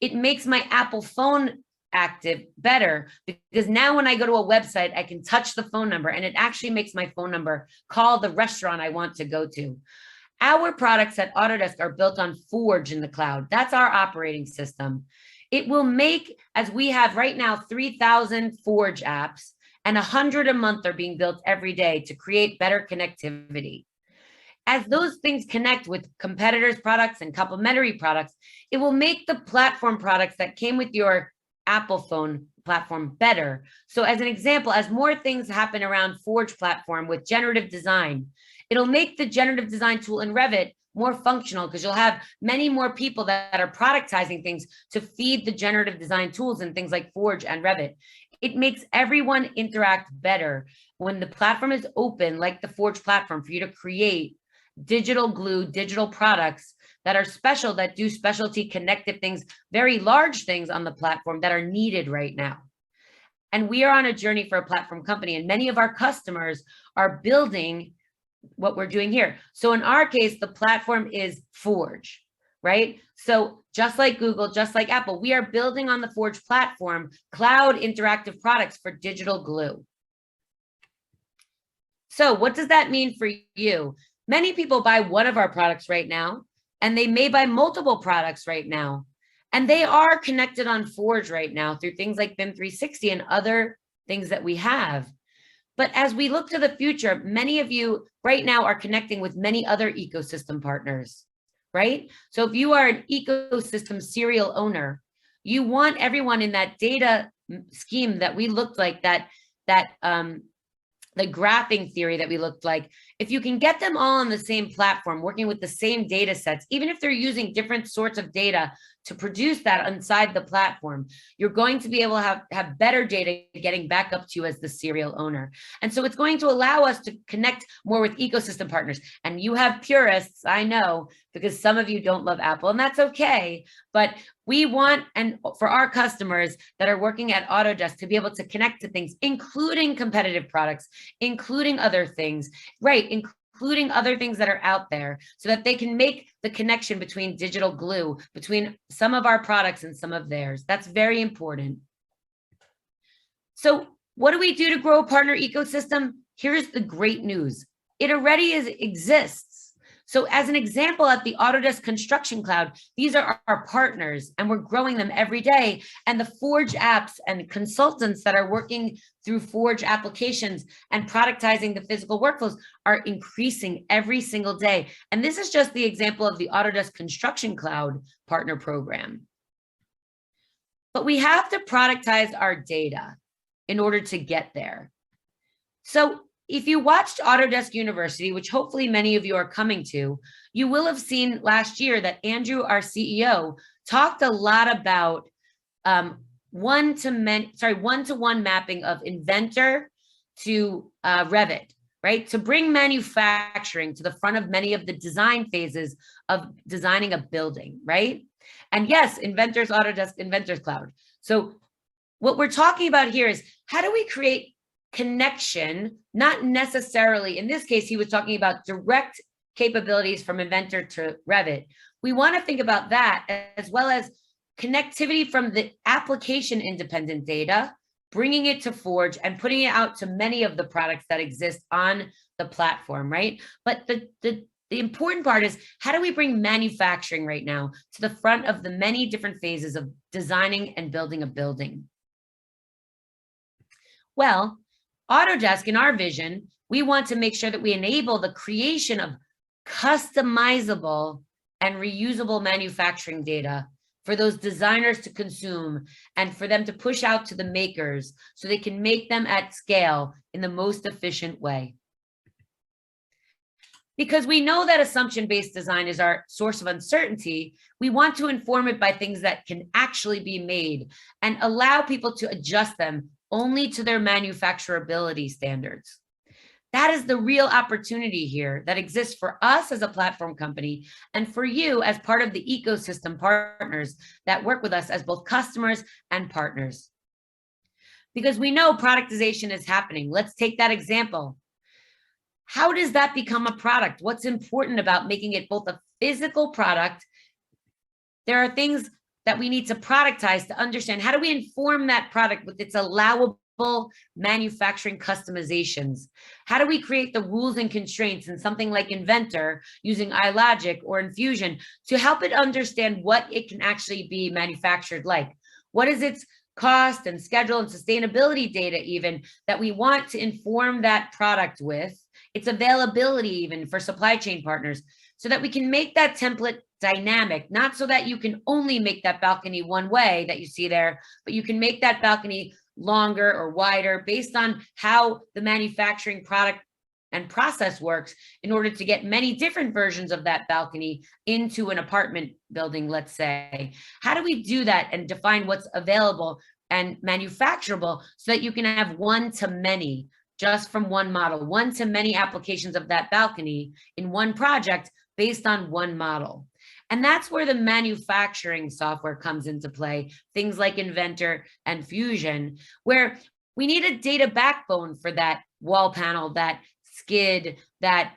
It makes my Apple phone active better because now when I go to a website, I can touch the phone number and it actually makes my phone number call the restaurant I want to go to. Our products at Autodesk are built on Forge in the cloud. That's our operating system. It will make, as we have right now, 3,000 Forge apps and 100 a month are being built every day to create better connectivity. As those things connect with competitors' products and complementary products, it will make the platform products that came with your Apple phone platform better. So as an example, as more things happen around Forge platform with generative design, it'll make the generative design tool in Revit more functional because you'll have many more people that are productizing things to feed the generative design tools and things like Forge and Revit. It makes everyone interact better when the platform is open, like the Forge platform, for you to create digital glue, digital products that are special, that do specialty connective things, very large things on the platform that are needed right now. And we are on a journey for a platform company, and many of our customers are building what we're doing here. So in our case, the platform is Forge. right? So just like Google, just like Apple, we are building on the Forge platform, cloud interactive products for digital glue. So what does that mean for you? Many people buy one of our products right now, and they may buy multiple products right now. And they are connected on Forge right now through things like BIM 360 and other things that we have. But as we look to the future, many of you right now are connecting with many other ecosystem partners, right? So if you are an ecosystem serial owner, you want everyone in that data scheme that we looked like, the graphing theory that we looked like, if you can get them all on the same platform, working with the same data sets, even if they're using different sorts of data to produce that inside the platform, you're going to be able to have better data getting back up to you as the serial owner. And so it's going to allow us to connect more with ecosystem partners. And you have purists, I know, because some of you don't love Apple, and that's okay. But we want, and for our customers that are working at Autodesk, to be able to connect to things, including competitive products, including other things, right? Including other things that are out there, so that they can make the connection between digital glue, between some of our products and some of theirs. That's very important. So what do we do to grow a partner ecosystem? Here's the great news. It already exists. So as an example, at the Autodesk Construction Cloud, these are our partners, and we're growing them every day. And the Forge apps and consultants that are working through Forge applications and productizing the physical workflows are increasing every single day. And this is just the example of the Autodesk Construction Cloud partner program. But we have to productize our data in order to get there. So if you watched Autodesk University, which hopefully many of you are coming to, you will have seen last year that Andrew, our CEO, talked a lot about one-to-one mapping of Inventor to Revit, right? To bring manufacturing to the front of many of the design phases of designing a building, right? And yes, Inventor's Autodesk Inventor's Cloud. So what we're talking about here is, how do we create connection, not necessarily, in this case, he was talking about direct capabilities from Inventor to Revit. We want to think about that, as well as connectivity from the application independent data, bringing it to Forge and putting it out to many of the products that exist on the platform, right? But the important part is, how do we bring manufacturing right now to the front of the many different phases of designing and building a building? Well, Autodesk, in our vision, we want to make sure that we enable the creation of customizable and reusable manufacturing data for those designers to consume and for them to push out to the makers so they can make them at scale in the most efficient way. Because we know that assumption-based design is our source of uncertainty, we want to inform it by things that can actually be made and allow people to adjust them only to their manufacturability standards. That is the real opportunity here that exists for us as a platform company and for you as part of the ecosystem partners that work with us as both customers and partners. Because we know productization is happening. Let's take that example. How does that become a product? What's important about making it both a physical product? There are things that we need to productize to understand, how do we inform that product with its allowable manufacturing customizations? How do we create the rules and constraints in something like Inventor using iLogic or Infusion to help it understand what it can actually be manufactured like? What is its cost and schedule and sustainability data even that we want to inform that product with, its availability even for supply chain partners, so that we can make that template dynamic, not so that you can only make that balcony one way that you see there, but you can make that balcony longer or wider based on how the manufacturing product and process works in order to get many different versions of that balcony into an apartment building, let's say. How do we do that and define what's available and manufacturable so that you can have one-to-many just from one model, one-to-many applications of that balcony in one project based on one model? And that's where the manufacturing software comes into play, things like Inventor and Fusion, where we need a data backbone for that wall panel, that skid, that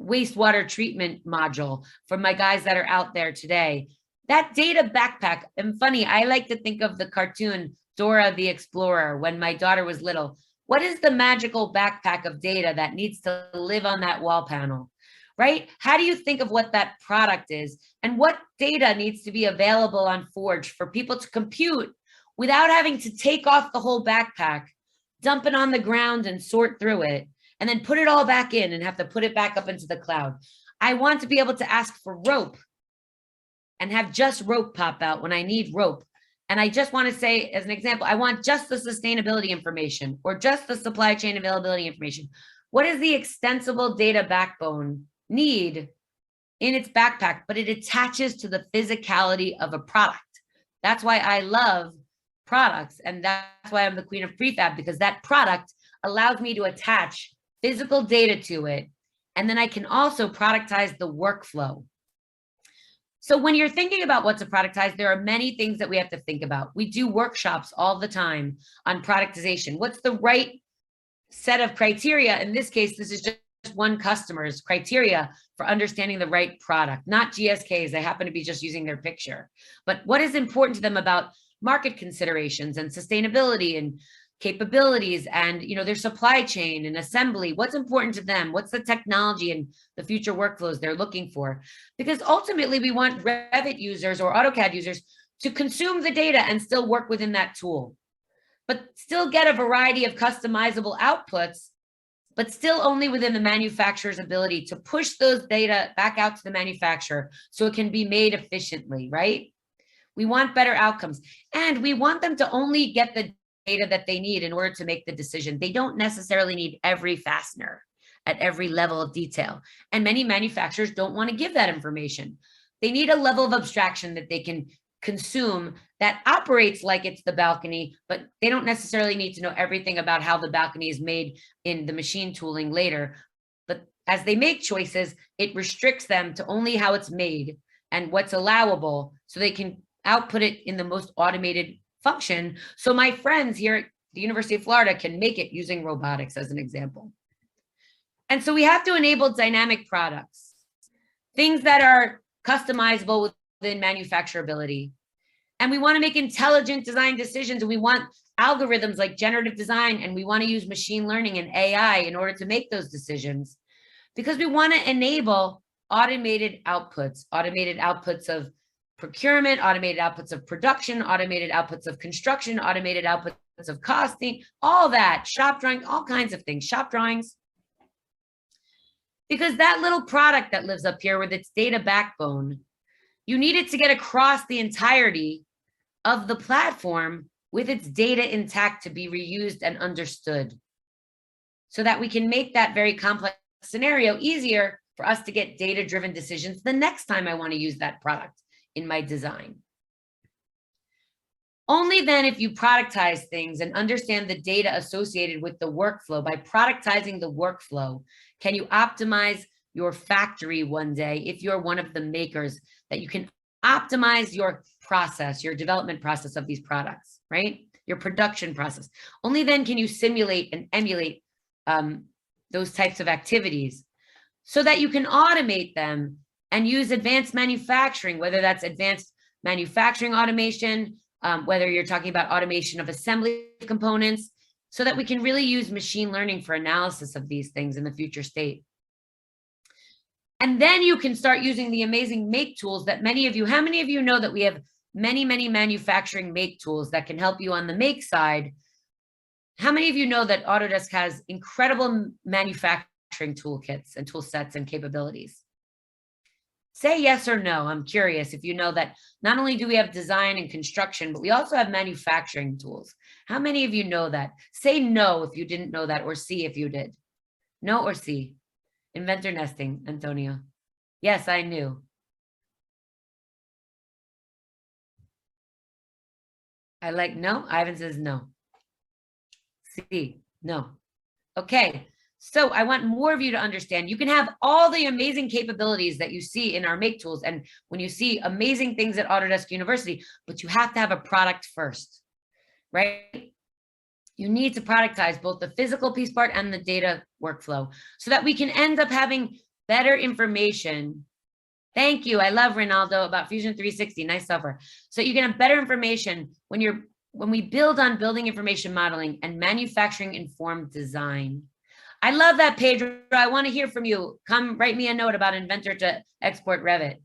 wastewater treatment module for my guys that are out there today. That data backpack, and funny, I like to think of the cartoon Dora the Explorer when my daughter was little. What is the magical backpack of data that needs to live on that wall panel, right? How do you think of what that product is and what data needs to be available on Forge for people to compute without having to take off the whole backpack, dump it on the ground and sort through it, and then put it all back in and have to put it back up into the cloud. I want to be able to ask for rope and have just rope pop out when I need rope. And I just want to say, as an example, I want just the sustainability information or just the supply chain availability information. What does the extensible data backbone need in its backpack? But it attaches to the physicality of a product. That's why I love products. And that's why I'm the queen of prefab, because that product allows me to attach physical data to it. And then I can also productize the workflow. So when you're thinking about what to productize, there are many things that we have to think about. We do workshops all the time on productization. What's the right set of criteria? In this case, this is just one customer's criteria for understanding the right product, not GSK's. They happen to be just using their picture. But what is important to them about market considerations and sustainability and capabilities and, you know, their supply chain and assembly? What's important to them? What's the technology and the future workflows they're looking for? Because ultimately we want Revit users or AutoCAD users to consume the data and still work within that tool, but still get a variety of customizable outputs, but still only within the manufacturer's ability to push those data back out to the manufacturer so it can be made efficiently, right? We want better outcomes, and we want them to only get the data that they need in order to make the decision. They don't necessarily need every fastener at every level of detail. And many manufacturers don't want to give that information. They need a level of abstraction that they can consume that operates like it's the balcony, but they don't necessarily need to know everything about how the balcony is made in the machine tooling later. But as they make choices, it restricts them to only how it's made and what's allowable so they can output it in the most automated function. So my friends here at the University of Florida can make it using robotics as an example. And so we have to enable dynamic products, things that are customizable within manufacturability. And we want to make intelligent design decisions, and we want algorithms like generative design, and we want to use machine learning and AI in order to make those decisions, because we want to enable automated outputs of procurement, automated outputs of production, automated outputs of construction, automated outputs of costing, all that, shop drawing, all kinds of things, shop drawings. Because that little product that lives up here with its data backbone, you need it to get across the entirety of the platform with its data intact to be reused and understood, so that we can make that very complex scenario easier for us to get data-driven decisions the next time I want to use that product in my design. Only then, if you productize things and understand the data associated with the workflow, by productizing the workflow, can you optimize your factory one day if you're one of the makers, that you can optimize your process, your development process of these products, right? Your production process. Only then can you simulate and emulate those types of activities so that you can automate them and use advanced manufacturing, whether that's advanced manufacturing automation, whether you're talking about automation of assembly components, so that we can really use machine learning for analysis of these things in the future state. And then you can start using the amazing make tools that many of you, how many of you know that we have many, many manufacturing make tools that can help you on the make side? How many of you know that Autodesk has incredible manufacturing toolkits and tool sets and capabilities? Say yes or no. I'm curious if you know that not only do we have design and construction, but we also have manufacturing tools. How many of you know that? Say no if you didn't know that, or C if you did. No or C? Inventor nesting, Antonio. Yes, I knew. I like no. Ivan says no. C, no. Okay. So I want more of you to understand you can have all the amazing capabilities that you see in our make tools. And when you see amazing things at Autodesk University, but you have to have a product first, right? You need to productize both the physical piece part and the data workflow so that we can end up having better information. Thank you. I love Ronaldo about Fusion 360. Nice software. So you can have better information when we build on building information modeling and manufacturing informed design. I love that, Pedro. I want to hear from you. Come write me a note about Inventor to Export Revit.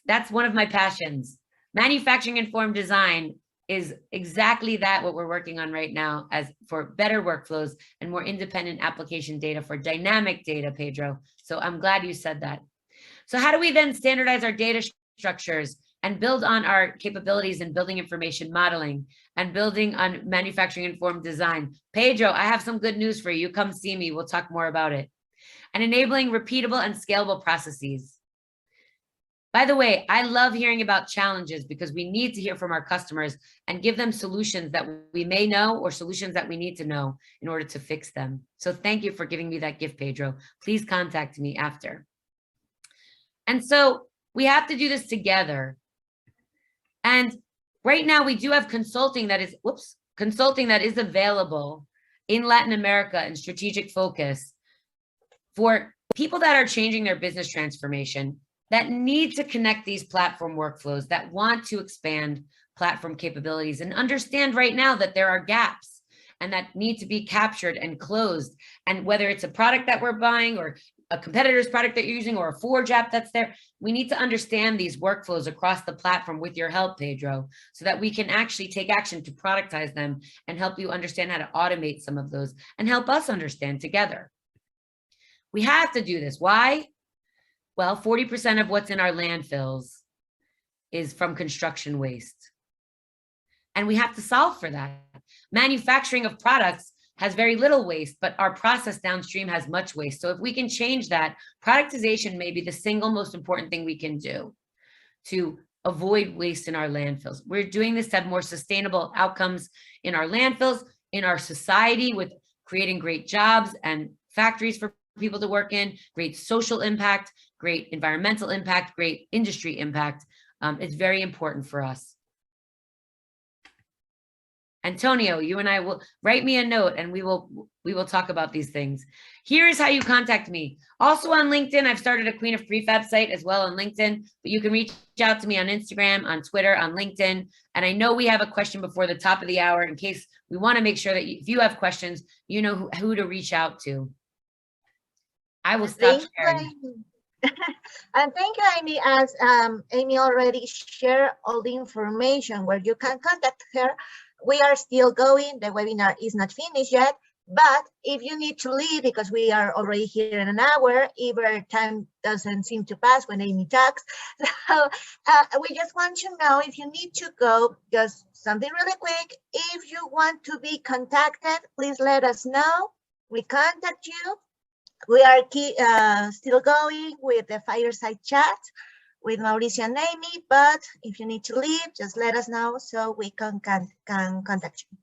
That's one of my passions. Manufacturing informed design is exactly that, what we're working on right now, as for better workflows and more independent application data for dynamic data, Pedro. So I'm glad you said that. So how do we then standardize our data structures and build on our capabilities in building information modeling and building on manufacturing informed design? Pedro, I have some good news for you. Come see me. We'll talk more about it. And enabling repeatable and scalable processes. By the way, I love hearing about challenges because we need to hear from our customers and give them solutions that we may know or solutions that we need to know in order to fix them. So thank you for giving me that gift, Pedro. Please contact me after. And so we have to do this together. And right now we do have consulting that is available in Latin America and strategic focus for people that are changing their business transformation, that need to connect these platform workflows, that want to expand platform capabilities and understand right now that there are gaps and that need to be captured and closed. And whether it's a product that we're buying or a competitor's product that you're using or a Forge app that's there, we need to understand these workflows across the platform with your help, Pedro, so that we can actually take action to productize them and help you understand how to automate some of those and help us understand together. We have to do this. Why? Well, 40% of what's in our landfills is from construction waste. And we have to solve for that. Manufacturing of products has very little waste, but our process downstream has much waste. So if we can change that, productization may be the single most important thing we can do to avoid waste in our landfills. We're doing this to have more sustainable outcomes in our landfills, in our society, with creating great jobs and factories for people to work in, great social impact, great environmental impact, great industry impact. It's very important for us. Antonio, you and I will write me a note and we will talk about these things. Here is how you contact me. Also on LinkedIn, I've started a Queen of Prefab site as well on LinkedIn, but you can reach out to me on Instagram, on Twitter, on LinkedIn. And I know we have a question before the top of the hour in case we want to make sure that if you have questions, you know who to reach out to. I will stop sharing. And thank you, Amy, as Amy already shared all the information where you can contact her. We are still going. The webinar is not finished yet, but if you need to leave because we are already here in an hour, either time doesn't seem to pass when Amy talks. So we just want to know if you need to go, just something really quick. If you want to be contacted, please let us know. We contact you. We are still going with the fireside chat with Mauricio and Amy, but if you need to leave, just let us know so we can contact you.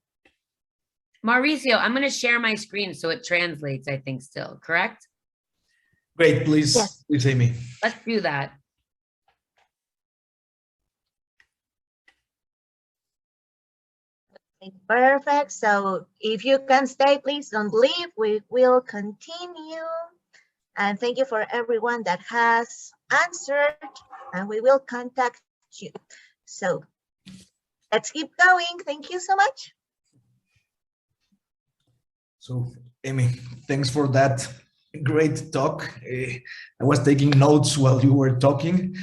Mauricio, I'm going to share my screen so it translates, I think, still, correct? Great, please, yes. Please, Amy. Let's do that. Perfect. So if you can stay, please don't leave. We will continue. And thank you for everyone that has answered, and we will contact you. So let's keep going. Thank you so much. So, Amy, thanks for that great talk. I was taking notes while you were talking.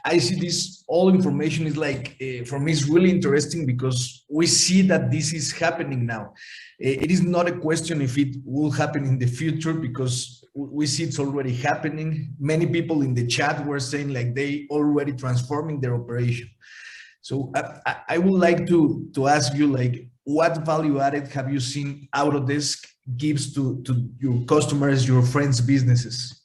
I see this all information is like, for me, it's really interesting because we see that this is happening now. It is not a question if it will happen in the future because we see it's already happening. Many people in the chat were saying like they already transforming their operation. So I would like to ask you, like, what value added have you seen Autodesk gives to your customers, your friends' businesses?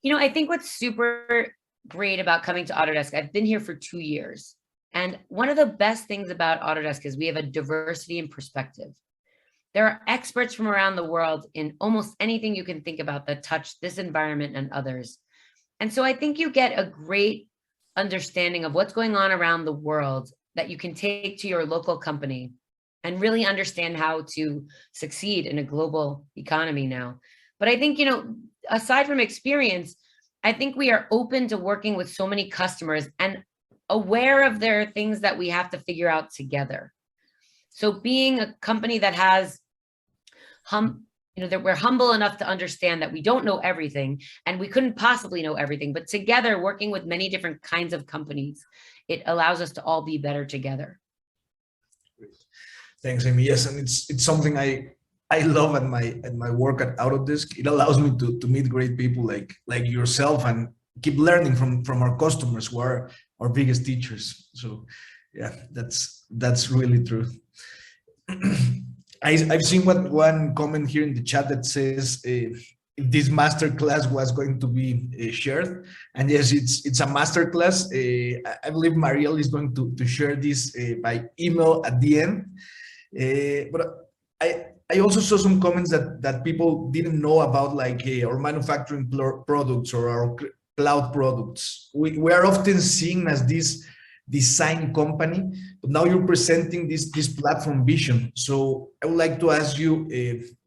You know, I think what's super great about coming to Autodesk, I've been here for 2 years. And one of the best things about Autodesk is we have a diversity in perspective. There are experts from around the world in almost anything you can think about that touch this environment and others. And so I think you get a great understanding of what's going on around the world that you can take to your local company and really understand how to succeed in a global economy now. But I think, aside from experience, I think we are open to working with so many customers and aware of their things that we have to figure out together. So being a company that has, that we're humble enough to understand that we don't know everything and we couldn't possibly know everything, but together working with many different kinds of companies, it allows us to all be better together. Thanks, Amy. Yes, and it's something I love at my work at Autodesk. It allows me to meet great people like yourself and keep learning from our customers, who are our biggest teachers. So yeah, that's really true. I've seen one comment here in the chat that says if this masterclass was going to be shared, and yes, it's a masterclass. I believe Marielle is going to share this by email at the end. But I also saw some comments that people didn't know about, like our manufacturing products or our cloud products. We are often seen as this design company, but now you're presenting this platform vision. So I would like to ask you,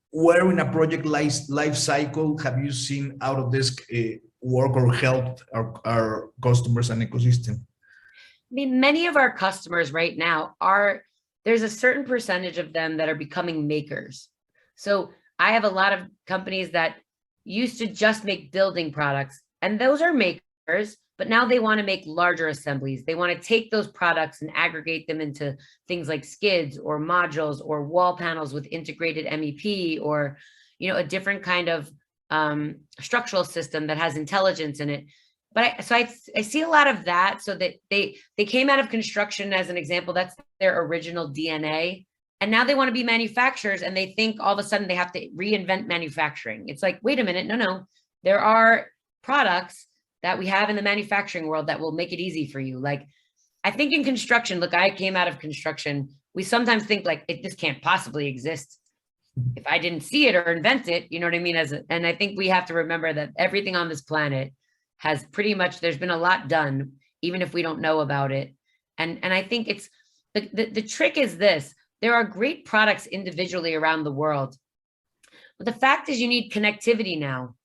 where in a project life cycle have you seen Autodesk work or helped our customers and ecosystem? I mean, many of our customers right now there's a certain percentage of them that are becoming makers. So I have a lot of companies that used to just make building products, and those are makers, but now they want to make larger assemblies. They want to take those products and aggregate them into things like skids or modules or wall panels with integrated MEP, or, a different kind of structural system that has intelligence in it. But I see a lot of that, so that they came out of construction as an example. That's their original DNA. And now they want to be manufacturers, and they think all of a sudden they have to reinvent manufacturing. It's like, wait a minute, no. There are products that we have in the manufacturing world that will make it easy for you. Like, I think in construction, look, I came out of construction. We sometimes think like, this can't possibly exist if I didn't see it or invent it, you know what I mean? And I think we have to remember that everything on this planet has pretty much, there's been a lot done, even if we don't know about it. And I think it's, the trick is this: there are great products individually around the world, but the fact is you need connectivity now.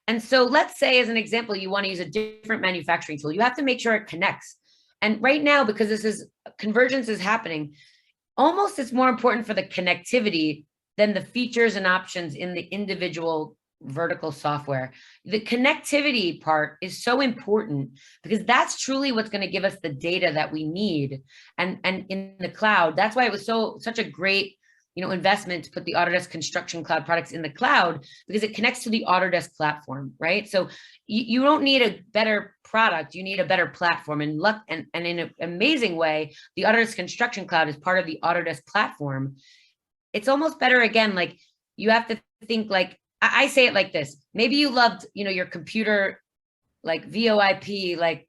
And so let's say, as an example, you want to use a different manufacturing tool. You have to make sure it connects. And right now, because convergence is happening, almost it's more important for the connectivity than the features and options in the individual vertical software. The connectivity part is so important, because that's truly what's going to give us the data that we need. And in the cloud, that's why it was such a great investment to put the Autodesk Construction Cloud products in the cloud, because it connects to the Autodesk platform, right? So you don't need a better product, you need a better platform. And in an amazing way, the Autodesk Construction Cloud is part of the Autodesk platform. It's almost better, again, like you have to think like, I say it like this: maybe you loved, your computer, like VoIP, like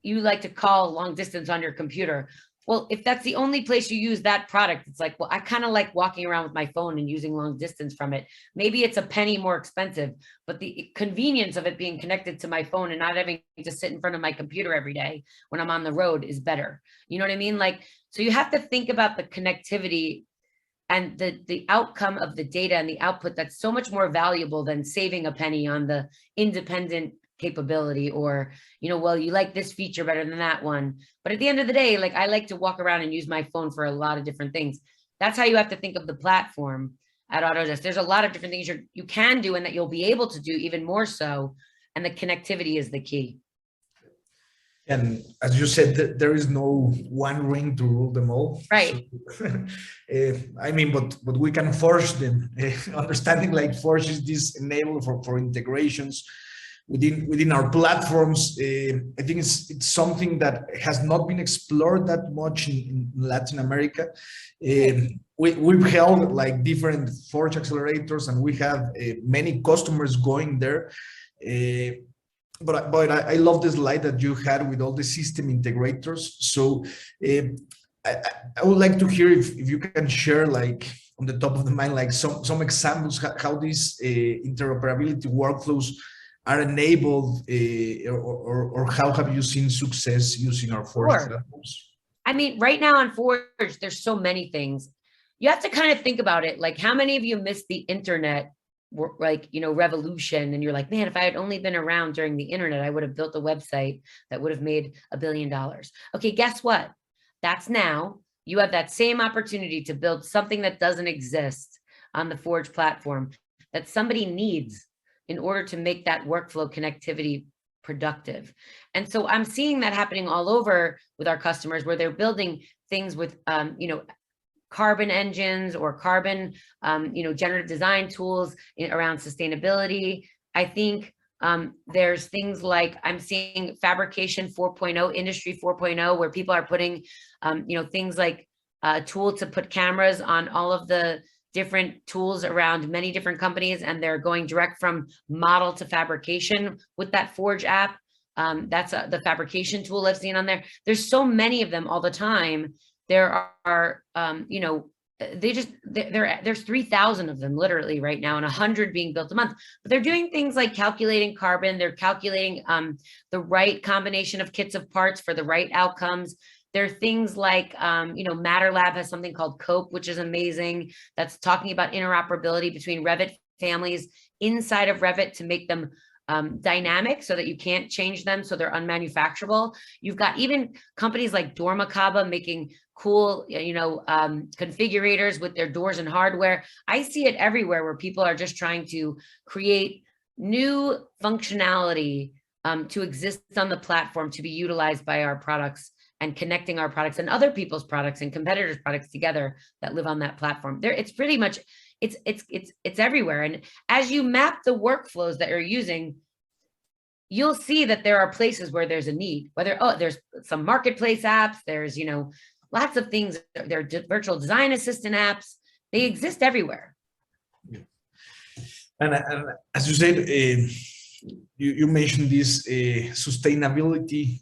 you like to call long distance on your computer. Well, if that's the only place you use that product, it's like, well, I kind of like walking around with my phone and using long distance from it. Maybe it's a penny more expensive, but the convenience of it being connected to my phone and not having to sit in front of my computer every day when I'm on the road is better. You know what I mean? Like, so you have to think about the connectivity and the outcome of the data and the output that's so much more valuable than saving a penny on the independent capability, or, well, you like this feature better than that one. But at the end of the day, like, I like to walk around and use my phone for a lot of different things. That's how you have to think of the platform at Autodesk. There's a lot of different things you can do and that you'll be able to do even more so. And the connectivity is the key. And as you said, there is no one ring to rule them all. Right. So, I mean, but we can force them. Understanding like force is this enabler for integrations within our platforms. I think it's something that has not been explored that much in Latin America. We've held like different Forge accelerators, and we have many customers going there. But I love the slide that you had with all the system integrators. So I would like to hear if you can share, like on the top of the mind, like some examples how these interoperability workflows are enabled, or how have you seen success using our Forge platforms? I mean, right now on Forge, there's so many things. You have to kind of think about it. Like, how many of you missed the internet like, you know, revolution, and you're like, man, if I had only been around during the internet, I would have built a website that would have made $1 billion. Okay, guess what? That's now. You have that same opportunity to build something that doesn't exist on the Forge platform that somebody needs in order to make that workflow connectivity productive. And so I'm seeing that happening all over with our customers, where they're building things with, you know, carbon engines or carbon, you know, generative design tools around sustainability. I think there's things like, I'm seeing fabrication 4.0, industry 4.0, where people are putting, you know, things like a tool to put cameras on all of the different tools around many different companies, and they're going direct from model to fabrication with that Forge app. That's the fabrication tool I've seen on there. There's so many of them all the time. There are, you know, there's 3,000 of them literally right now, and 100 being built a month. But they're doing things like calculating carbon. They're calculating the right combination of kits of parts for the right outcomes. There are things like, you know, Matter Lab has something called COPE, which is amazing. That's talking about interoperability between Revit families inside of Revit to make them dynamic so that you can't change them, so they're unmanufacturable. You've got even companies like Dormakaba making cool, you know, configurators with their doors and hardware. I see it everywhere, where people are just trying to create new functionality to exist on the platform, to be utilized by our products, and connecting our products and other people's products and competitors' products together that live on that platform. There, it's pretty much, it's everywhere. And as you map the workflows that you're using, you'll see that there are places where there's a need, whether, oh, there's some marketplace apps, there's, you know, lots of things, there are virtual design assistant apps, they exist everywhere. Yeah. And as you said, you mentioned this sustainability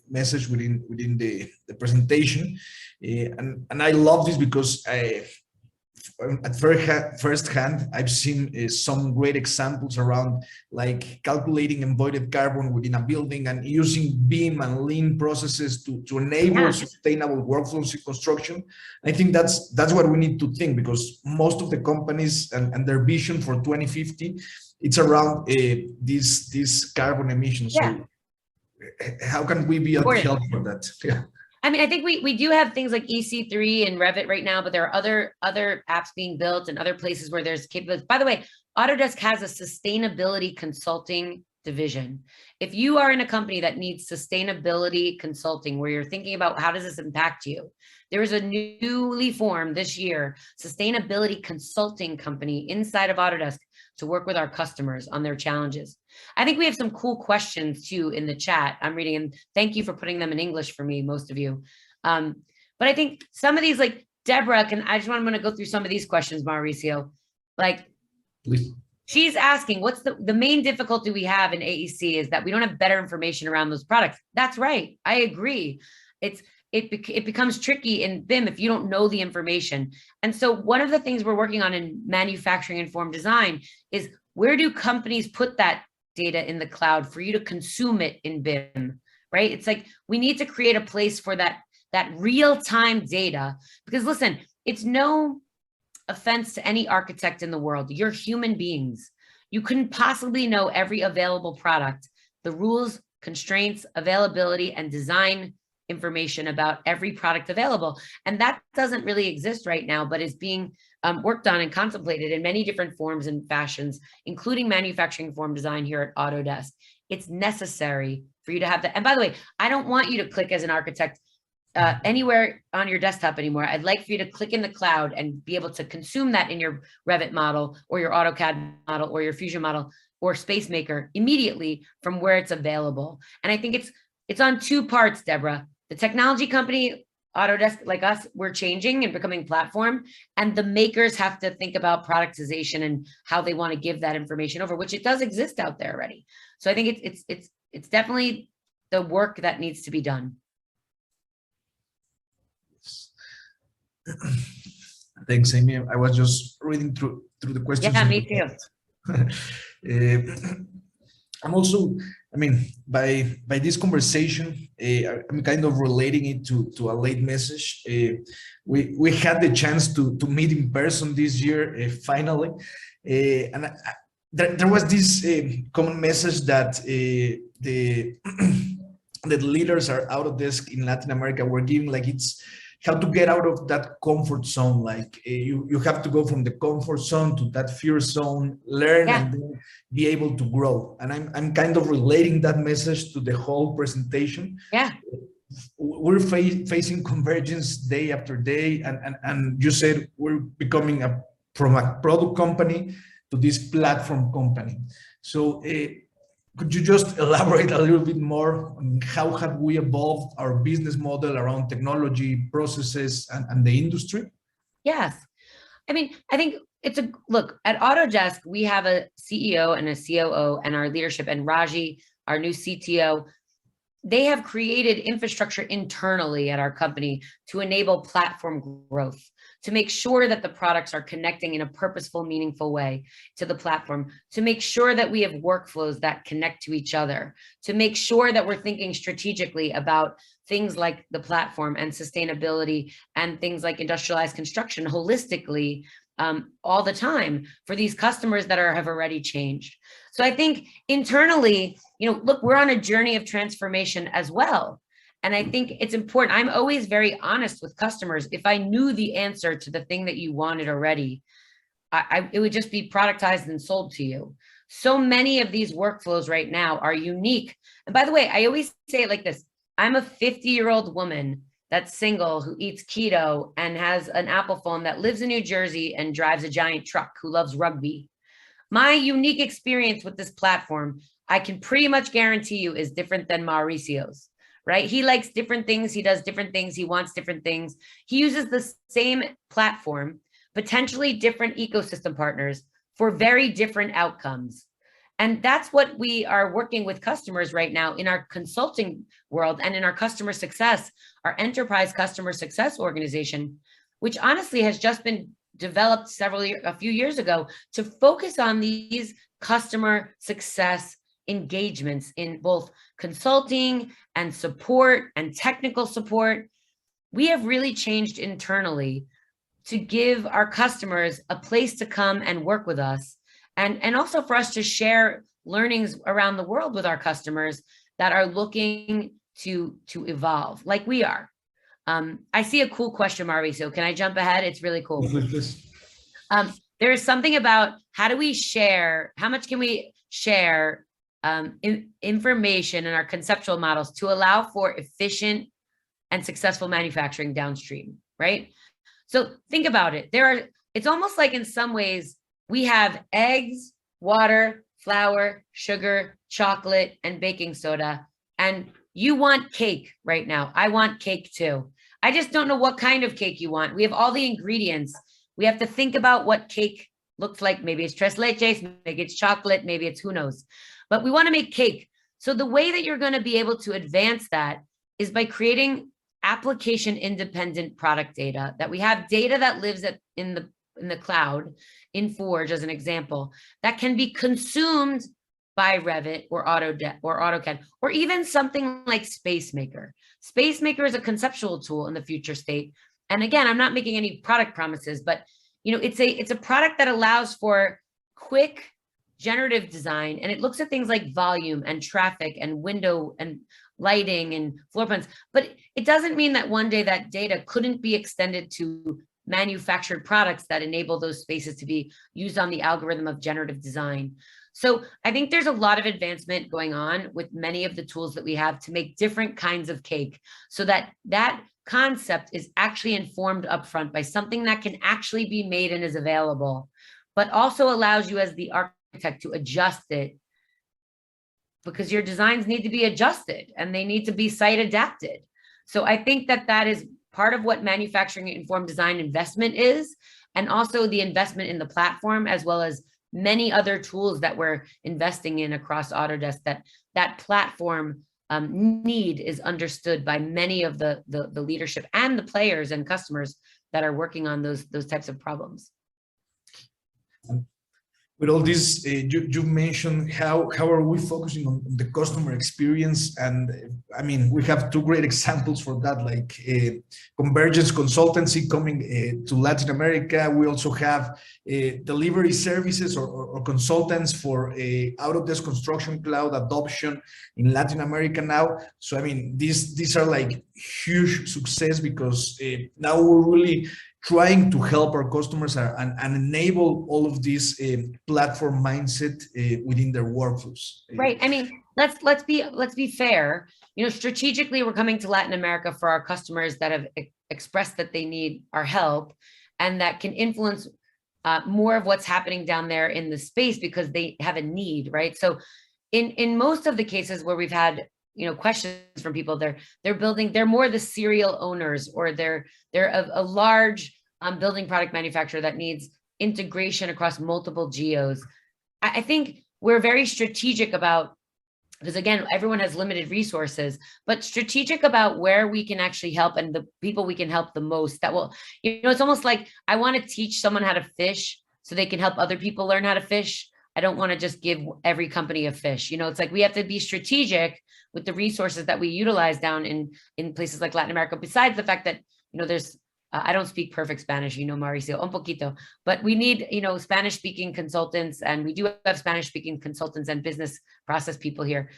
message within the presentation, and I love this because at first hand, I've seen some great examples around like calculating embodied carbon within a building and using BIM and lean processes to enable sustainable workflows in construction. I think that's what we need to think, because most of the companies and their vision for 2050, it's around these carbon emissions. Yeah. So how can we be of help for that? Yeah. I mean, I think we do have things like EC3 and Revit right now, but there are other apps being built and other places where there's capabilities. By the way, Autodesk has a sustainability consulting division. If you are in a company that needs sustainability consulting, where you're thinking about how does this impact you, there is a newly formed this year sustainability consulting company inside of Autodesk to work with our customers on their challenges. I think we have some cool questions too in the chat. I'm reading, and thank you for putting them in English for me, most of you. But I think some of these, like Deborah, I'm going to go through some of these questions, Mauricio. Like, please. She's asking, what's the main difficulty we have in AEC is that we don't have better information around those products. That's right. I agree. It becomes tricky in BIM if you don't know the information. And so one of the things we're working on in manufacturing informed design is, where do companies put that data in the cloud for you to consume it in BIM, right? It's like, we need to create a place for that real-time data, because listen, it's no offense to any architect in the world. You're human beings. You couldn't possibly know every available product, the rules, constraints, availability, and design information about every product available. And that doesn't really exist right now, but is being worked on and contemplated in many different forms and fashions, including manufacturing form design here at Autodesk. It's necessary for you to have that. And by the way, I don't want you to click as an architect anywhere on your desktop anymore. I'd like for you to click in the cloud and be able to consume that in your Revit model or your AutoCAD model or your Fusion model or SpaceMaker immediately from where it's available. And I think it's on two parts, Deborah. The technology company, Autodesk, like us, we're changing and becoming platform, and the makers have to think about productization and how they want to give that information over, which it does exist out there already. So I think it's definitely the work that needs to be done. Thanks, Amy. I was just reading through the questions. Yeah, me too. I'm also, I mean, by this conversation, I'm kind of relating it to a late message. We had the chance to meet in person this year, finally, and there was this common message that the the leaders are out of desk in Latin America were giving, like it's how to get out of that comfort zone. Like you have to go from the comfort zone to that fear zone, learn, and then be able to grow. And I'm kind of relating that message to the whole presentation. Yeah. We're facing convergence day after day. And you said we're becoming from a product company to this platform company. So could you just elaborate a little bit more on how have we evolved our business model around technology, processes, and the industry? Yes. I mean, I think it's look, at Autodesk, we have a CEO and a COO and our leadership, and Raji, our new CTO, they have created infrastructure internally at our company to enable platform growth, to make sure that the products are connecting in a purposeful, meaningful way to the platform, to make sure that we have workflows that connect to each other, to make sure that we're thinking strategically about things like the platform and sustainability and things like industrialized construction holistically all the time for these customers that have already changed. So I think internally, look, we're on a journey of transformation as well. And I think it's important. I'm always very honest with customers. If I knew the answer to the thing that you wanted already, it would just be productized and sold to you. So many of these workflows right now are unique. And by the way, I always say it like this. I'm a 50-year-old woman that's single, who eats keto and has an Apple phone, that lives in New Jersey and drives a giant truck, who loves rugby. My unique experience with this platform, I can pretty much guarantee you, is different than Mauricio's, right? He likes different things. He does different things. He wants different things. He uses the same platform, potentially different ecosystem partners for very different outcomes. And that's what we are working with customers right now in our consulting world and in our customer success, our enterprise customer success organization, which honestly has just been developed a few years ago to focus on these customer success engagements in both consulting and support and technical support. We have really changed internally to give our customers a place to come and work with us, and also for us to share learnings around the world with our customers that are looking to evolve like we are. I see a cool question, Mauricio. Can I jump ahead? It's really cool. There is something about how much can we share information in our conceptual models to allow for efficient and successful manufacturing downstream, right? So think about it. It's almost like in some ways we have eggs, water, flour, sugar, chocolate, and baking soda. And you want cake right now. I want cake too. I just don't know what kind of cake you want. We have all the ingredients. We have to think about what cake looks like. Maybe it's tres leches, maybe it's chocolate, maybe it's who knows. But we want to make cake. So the way that you're going to be able to advance that is by creating application independent product data, that we have data that lives in the cloud, in Forge as an example, that can be consumed by Revit or AutoCAD, or even something like SpaceMaker. SpaceMaker is a conceptual tool in the future state. And again, I'm not making any product promises, but it's a product that allows for quick generative design, and it looks at things like volume and traffic and window and lighting and floor plans. But it doesn't mean that one day that data couldn't be extended to manufactured products that enable those spaces to be used on the algorithm of generative design. So I think there's a lot of advancement going on with many of the tools that we have to make different kinds of cake, so that that concept is actually informed upfront by something that can actually be made and is available, but also allows you as the architect to adjust it, because your designs need to be adjusted and they need to be site adapted. So I think that is part of what manufacturing informed design investment is, and also the investment in the platform, as well as many other tools that we're investing in across Autodesk, that platform need is understood by many of the leadership and the players and customers that are working on those types of problems. with all this, you mentioned how are we focusing on the customer experience, and I mean we have two great examples for that, like Convergence consultancy coming to Latin America. We also have delivery services or consultants for Autodesk Construction Cloud adoption in Latin America now. So I mean these are like huge success, because now we're really trying to help our customers and enable all of this platform mindset within their workflows. Right. I mean, let's be fair. You know, strategically, we're coming to Latin America for our customers that have expressed that they need our help, and that can influence more of what's happening down there in the space because they have a need, right? So, in most of the cases where we've had questions from people, they're more the serial owners, or they're a large building product manufacturer that needs integration across multiple geos. I think we're very strategic about, because again, everyone has limited resources, but strategic about where we can actually help and the people we can help the most. That will, it's almost like I want to teach someone how to fish so they can help other people learn how to fish. I don't want to just give every company a fish. It's like we have to be strategic with the resources that we utilize down in places like Latin America, besides the fact that, there's, I don't speak perfect Spanish, Mauricio, un poquito, but we need, Spanish speaking consultants, and we do have Spanish speaking consultants and business process people here.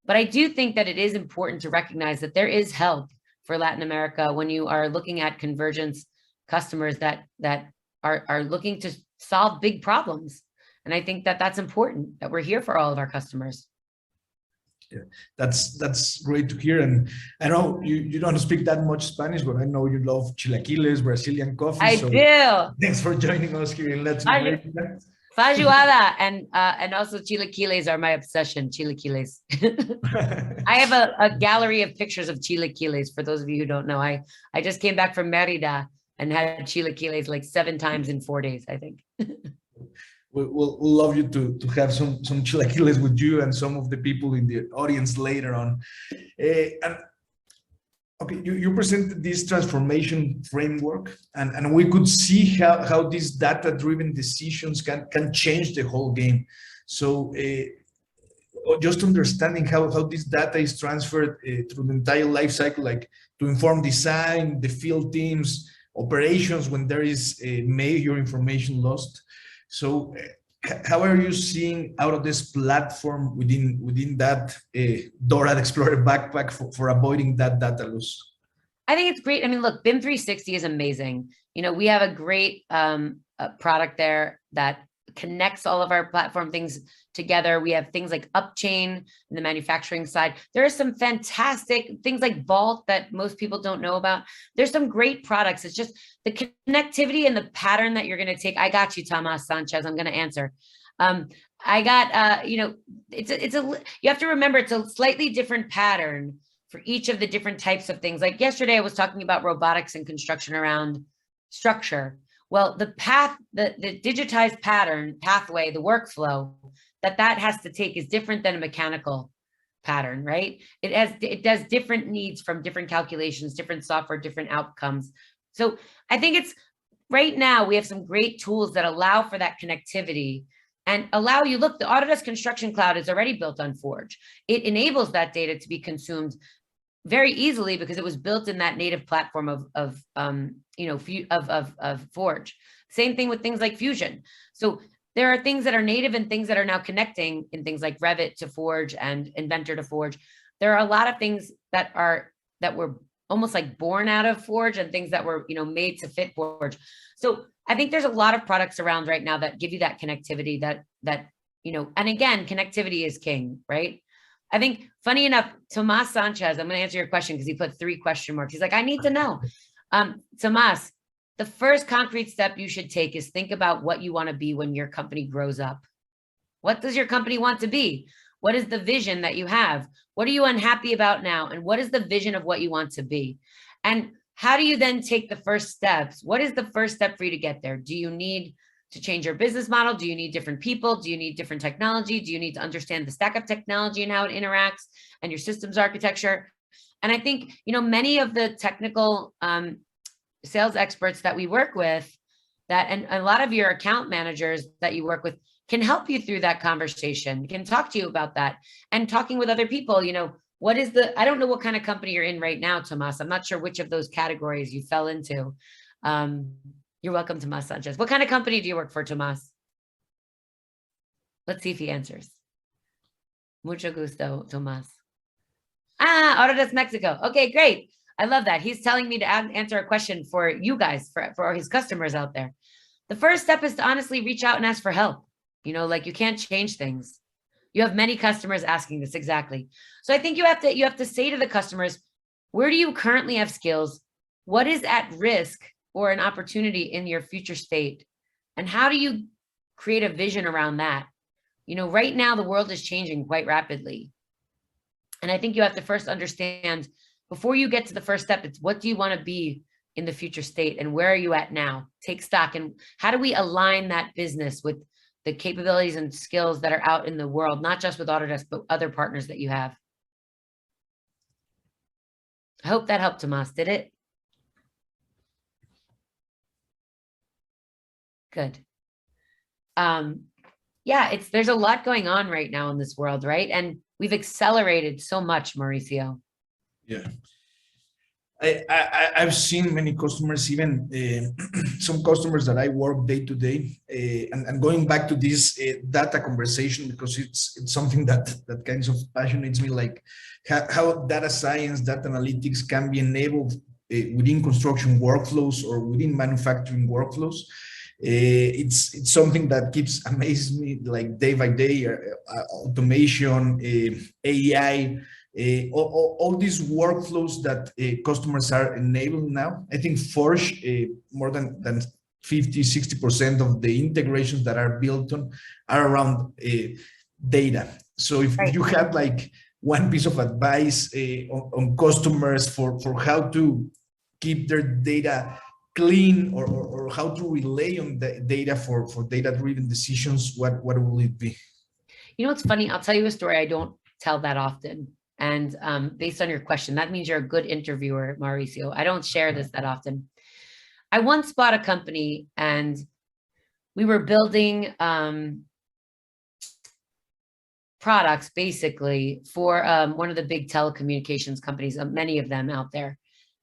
But I do think that it is important to recognize that there is help for Latin America when you are looking at Convergence customers that are looking to solve big problems. And I think that that's important, that we're here for all of our customers. Yeah, that's great to hear. And I know you don't speak that much Spanish, but I know you love chilaquiles, Brazilian coffee. I do. Thanks for joining us here in Latin America. Feijoada and also chilaquiles are my obsession. Chilaquiles. I have a gallery of pictures of chilaquiles. For those of you who don't know, I just came back from Merida and had chilaquiles like 7 times in 4 days, I think. We'll love you to have some chilaquiles with you and some of the people in the audience later on. And okay, you presented this transformation framework, and we could see how these data-driven decisions can change the whole game. So just understanding how this data is transferred through the entire life cycle, like to inform design, the field teams, operations when there is a major information lost. So how are you seeing out of this platform within that DORA Explorer backpack for avoiding that data loss? I think it's great. I mean, look, BIM 360 is amazing. We have a great product there that connects all of our platform things together. We have things like Upchain in the manufacturing side. There are some fantastic things like Vault that most people don't know about. There's some great products. It's just the connectivity and the pattern that you're going to take. I got you, Tomas Sanchez. I'm going to answer. I got, you have to remember it's a slightly different pattern for each of the different types of things. Like yesterday, I was talking about robotics and construction around structure. Well, the digitized pathway, the workflow that has to take is different than a mechanical pattern, right? It does different needs from different calculations, different software, different outcomes. So I think it's right now we have some great tools that allow for that connectivity and allow you, look, the Autodesk Construction Cloud is already built on Forge. It enables that data to be consumed very easily because it was built in that native platform of Forge. Same thing with things like Fusion. So there are things that are native and things that are now connecting in things like Revit to Forge and Inventor to Forge. There are a lot of things that were almost like born out of Forge and things that were made to fit Forge. So I think there's a lot of products around right now that give you that connectivity that and again, connectivity is king, right? I think, funny enough, Tomas Sanchez, I'm going to answer your question because he put 3 question marks. He's like, I need to know. Tomas, the first concrete step you should take is think about what you want to be when your company grows up. What does your company want to be? What is the vision that you have? What are you unhappy about now? And what is the vision of what you want to be? And how do you then take the first steps? What is the first step for you to get there? Do you need to change your business model? Do you need different people? Do you need different technology? Do you need to understand the stack of technology and how it interacts and your systems architecture? And I think, many of the technical sales experts that we work with, that, and a lot of your account managers that you work with can help you through that conversation, can talk to you about that. And talking with other people, you know, what is I don't know what kind of company you're in right now, Tomas. I'm not sure which of those categories you fell into. You're welcome, Tomas Sanchez. What kind of company do you work for, Tomas? Let's see if he answers. Mucho gusto, Tomas. Autodesk Mexico. Okay, great. I love that. He's telling me to answer a question for you guys, for his customers out there. The first step is to honestly reach out and ask for help. You know, like, you can't change things. You have many customers asking this, exactly. So I think you have to say to the customers, where do you currently have skills? What is at risk or an opportunity in your future state? And how do you create a vision around that? You know, right now the world is changing quite rapidly. And I think you have to first understand, before you get to the first step, it's what do you want to be in the future state and where are you at now? Take stock, and how do we align that business with the capabilities and skills that are out in the world, not just with Autodesk, but other partners that you have. I hope that helped, Tomas. Did it? Good. Yeah, there's a lot going on right now in this world, right? And we've accelerated so much, Mauricio. Yeah. I've seen many customers, even some customers that I work day to day, and going back to this data conversation, because it's something that kind of passionates me, like how data science, data analytics can be enabled within construction workflows or within manufacturing workflows. It's something that keeps amazing me, like day by day. Automation, AI. All these workflows that customers are enabling now. I think Forge, more than 50-60% of the integrations that are built on are around data. So if you have like one piece of advice on customers for how to keep their data clean, or how to relay on the data for data-driven decisions, what will it be? You know, it's funny. I'll tell you a story I don't tell that often. And based on your question, that means you're a good interviewer, Mauricio. I don't share this that often. I once bought a company and we were building products basically for one of the big telecommunications companies, many of them out there.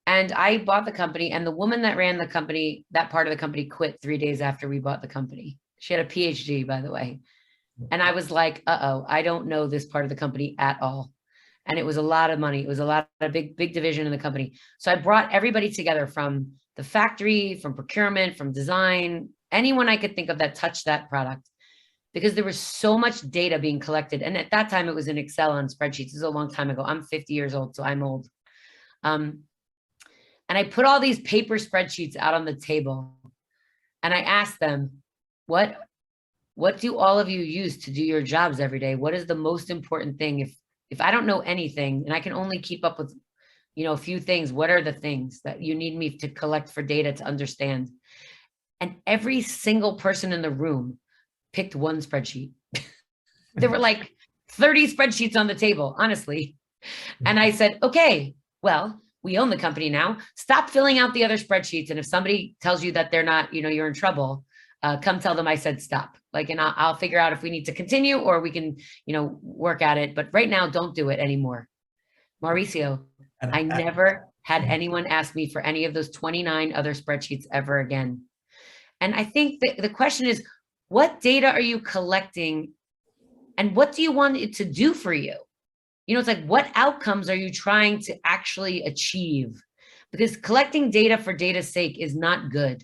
And I bought the company, and the woman that ran the company, that part of the company, quit 3 days after we bought the company. She had a PhD, by the way. And I was like, uh-oh, I don't know this part of the company at all. And it was a lot of money. It was a lot of big division in the company. So I brought everybody together from the factory, from procurement, from design, anyone I could think of that touched that product, because there was so much data being collected. And at that time it was in Excel on spreadsheets. This is a long time ago. I'm 50 years old, so I'm old. And I put all these paper spreadsheets out on the table and I asked them, what do all of you use to do your jobs every day? What is the most important thing? If I don't know anything and I can only keep up with, you know, a few things, what are the things that you need me to collect for data to understand? And every single person in the room picked one spreadsheet. There were like 30 spreadsheets on the table, honestly. And I said, okay, well, we own the company now. Stop filling out the other spreadsheets. And if somebody tells you that they're not, you know, you're in trouble, come tell them I said stop. Like, and I'll figure out if we need to continue or we can, you know, work at it. But right now, don't do it anymore. Mauricio, I never had anyone ask me for any of those 29 other spreadsheets ever again. And I think the question is, what data are you collecting and what do you want it to do for you? You know, it's like, what outcomes are you trying to actually achieve? Because collecting data for data's sake is not good.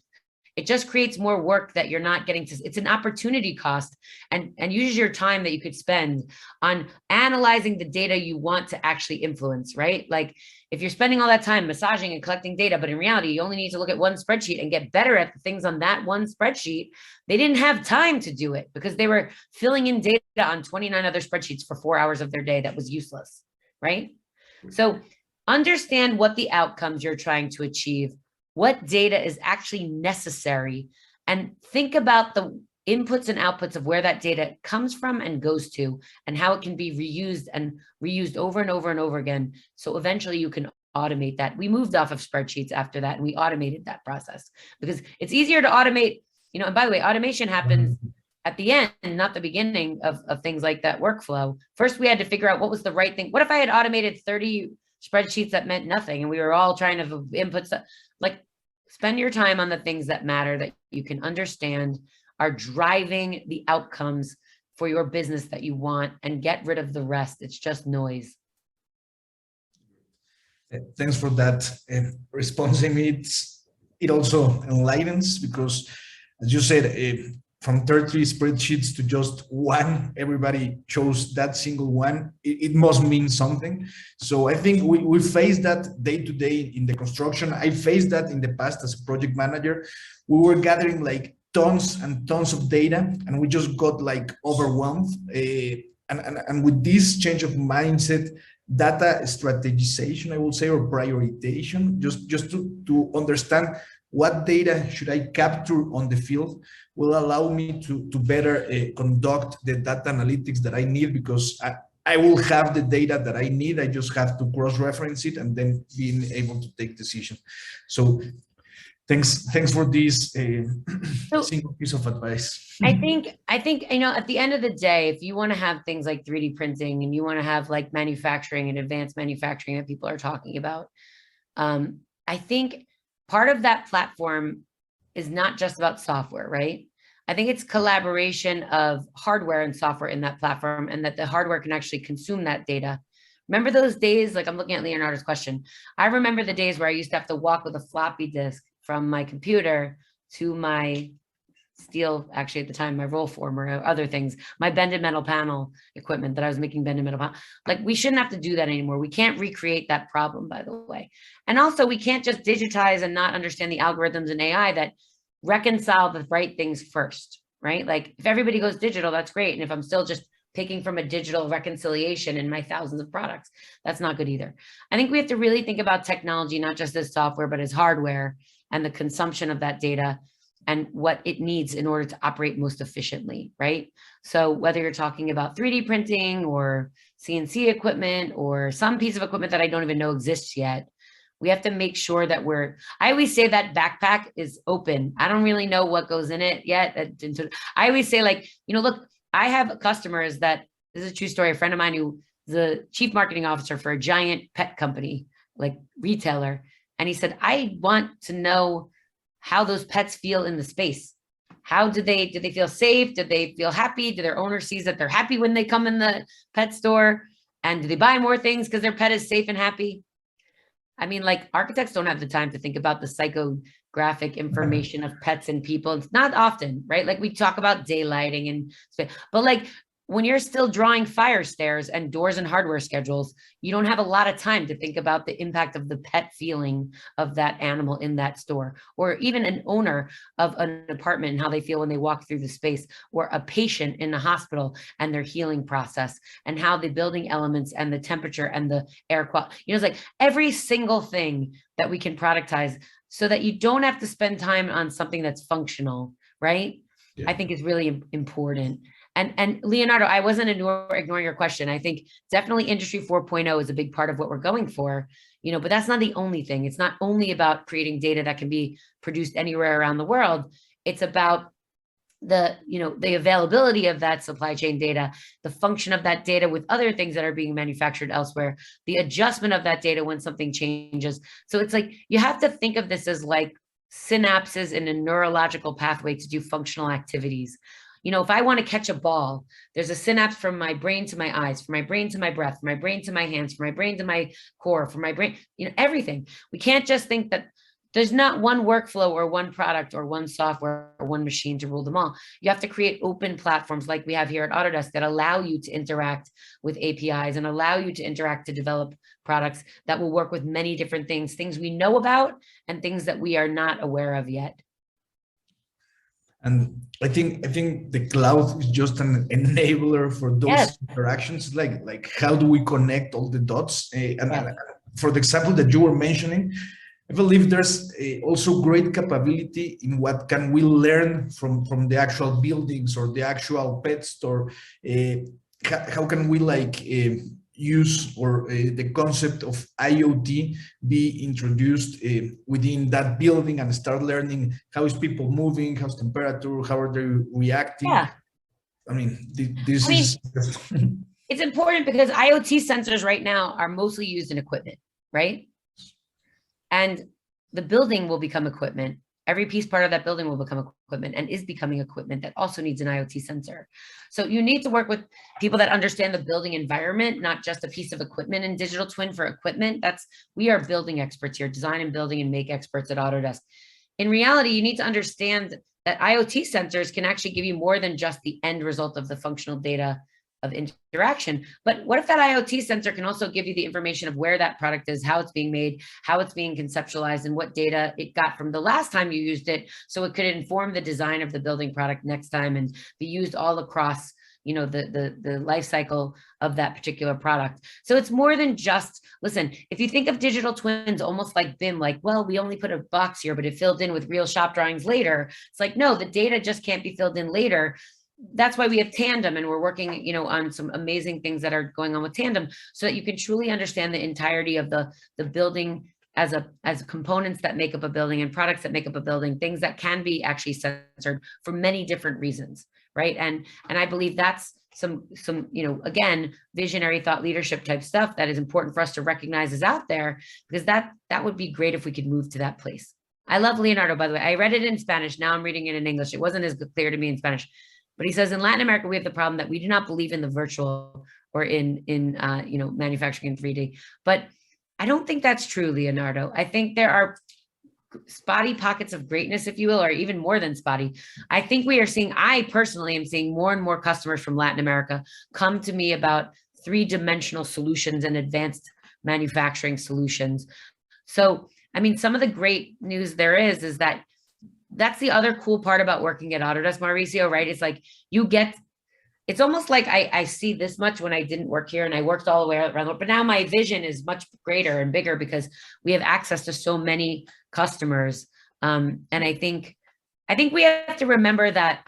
It just creates more work that you're not getting to. It's an opportunity cost, and uses your time that you could spend on analyzing the data you want to actually influence, right? Like if you're spending all that time massaging and collecting data, but in reality, you only need to look at one spreadsheet and get better at the things on that one spreadsheet. They didn't have time to do it because they were filling in data on 29 other spreadsheets for 4 hours of their day. That was useless, right? So understand what the outcomes you're trying to achieve, what data is actually necessary, and think about the inputs and outputs of where that data comes from and goes to, and how it can be reused over and over and over again. So eventually you can automate that. We moved off of spreadsheets after that, and we automated that process because it's easier to automate You know, and by the way, automation happens at the end, not the beginning of things like that workflow. First, we had to figure out what was the right thing. What if I had automated 30 spreadsheets that meant nothing and we were all trying to input stuff? Like, spend your time on the things that matter, that you can understand are driving the outcomes for your business that you want, and get rid of the rest. It's just noise. Thanks for that response, Amy. It also enlightens, because, as you said, from 30 spreadsheets to just one, everybody chose that single one. It must mean something. So I think we face that day to day in the construction. I faced that in the past as a project manager. We were gathering like tons and tons of data, and we just got like overwhelmed. And with this change of mindset, data strategization, I would say, or prioritization, just to understand what data should I capture on the field, will allow me to better conduct the data analytics that I need, because I will have the data that I need. I just have to cross-reference it and then being able to take decision. So thanks for this single piece of advice. I think, you know, at the end of the day, if you want to have things like 3D printing and you want to have like manufacturing and advanced manufacturing that people are talking about, I think part of that platform is not just about software, right? I think it's collaboration of hardware and software in that platform, and that the hardware can actually consume that data. Remember those days? Like, I'm looking at Leonardo's question. I remember the days where I used to have to walk with a floppy disk from my computer to my steel, actually at the time, my roll form or other things, my bended metal panel equipment that I was making bended metal panel. Like, we shouldn't have to do that anymore. We can't recreate that problem, by the way. And also, we can't just digitize and not understand the algorithms and AI that reconcile the right things first, right? Like, if everybody goes digital, that's great. And if I'm still just picking from a digital reconciliation in my thousands of products, that's not good either. I think we have to really think about technology, not just as software, but as hardware, and the consumption of that data and what it needs in order to operate most efficiently, right? So whether you're talking about 3D printing or CNC equipment or some piece of equipment that I don't even know exists yet, we have to make sure that I always say that backpack is open. I don't really know what goes in it yet. I always say, like, you know, look, I have customers that, this is a true story, a friend of mine who is the chief marketing officer for a giant pet company, like retailer. And he said, I want to know how those pets feel in the space. How do they feel safe? Do they feel happy? Do their owner sees that they're happy when they come in the pet store? And do they buy more things because their pet is safe and happy? I mean, like, architects don't have the time to think about the psychographic information of pets and people. It's not often, right? Like, we talk about daylighting and, but like, when you're still drawing fire stairs and doors and hardware schedules, you don't have a lot of time to think about the impact of the pet feeling of that animal in that store, or even an owner of an apartment and how they feel when they walk through the space, or a patient in the hospital and their healing process, and how the building elements and the temperature and the air quality, you know, it's like every single thing that we can productize so that you don't have to spend time on something that's functional, right? Yeah. I think is really important. And Leonardo, I wasn't ignoring your question. I think definitely Industry 4.0 is a big part of what we're going for, you know, but that's not the only thing. It's not only about creating data that can be produced anywhere around the world. It's about the, you know, the availability of that supply chain data, the function of that data with other things that are being manufactured elsewhere, the adjustment of that data when something changes. So it's like, you have to think of this as like synapses in a neurological pathway to do functional activities. You know, if I want to catch a ball, there's a synapse from my brain to my eyes, from my brain to my breath, from my brain to my hands, from my brain to my core, from my brain, you know, everything. We can't just think that there's not one workflow or one product or one software or one machine to rule them all. You have to create open platforms like we have here at Autodesk that allow you to interact with APIs and allow you to interact to develop products that will work with many different things we know about and things that we are not aware of yet. And I think the cloud is just an enabler for those interactions. Like how do we connect all the dots? And for the example that you were mentioning, I believe there's also great capability in what can we learn from the actual buildings or the actual pet store. How can we use or the concept of IoT be introduced within that building and start learning how is people moving, how's temperature, how are they reacting. Yeah. I mean, this is. It's important because IoT sensors right now are mostly used in equipment, right? And the building will become equipment. Every piece part of that building will become equipment and is becoming equipment that also needs an IoT sensor. So you need to work with people that understand the building environment, not just a piece of equipment in digital twin for equipment. We are building experts here, design and building and make experts at Autodesk. In reality, you need to understand that IoT sensors can actually give you more than just the end result of the functional data of interaction. But what if that IoT sensor can also give you the information of where that product is, how it's being made, how it's being conceptualized, and what data it got from the last time you used it, so it could inform the design of the building product next time and be used all across, you know, the life cycle of that particular product. So it's more than just, listen, if you think of digital twins almost like BIM, like, well, we only put a box here, but it filled in with real shop drawings later. It's like, no, the data just can't be filled in later. That's why we have Tandem, and we're working, you know, on some amazing things that are going on with Tandem, so that you can truly understand the entirety of the building as components that make up a building and products that make up a building, things that can be actually censored for many different reasons, right? And I believe that's some, you know, again, visionary thought leadership type stuff that is important for us to recognize is out there, because that would be great if we could move to that place. I love Leonardo, by the way. I read it in Spanish. Now I'm reading it in English. It wasn't as clear to me in Spanish. But he says in Latin America, we have the problem that we do not believe in the virtual or in you know, manufacturing in 3D. But I don't think that's true, Leonardo. I think there are spotty pockets of greatness, if you will, or even more than spotty. I think we are seeing, I personally am seeing more and more customers from Latin America come to me about 3-dimensional solutions and advanced manufacturing solutions. So, I mean, some of the great news there is that that's the other cool part about working at Autodesk, Mauricio, right? It's like it's almost like I see this much when I didn't work here and I worked all the way around the world, but now my vision is much greater and bigger because we have access to so many customers. And I think we have to remember that,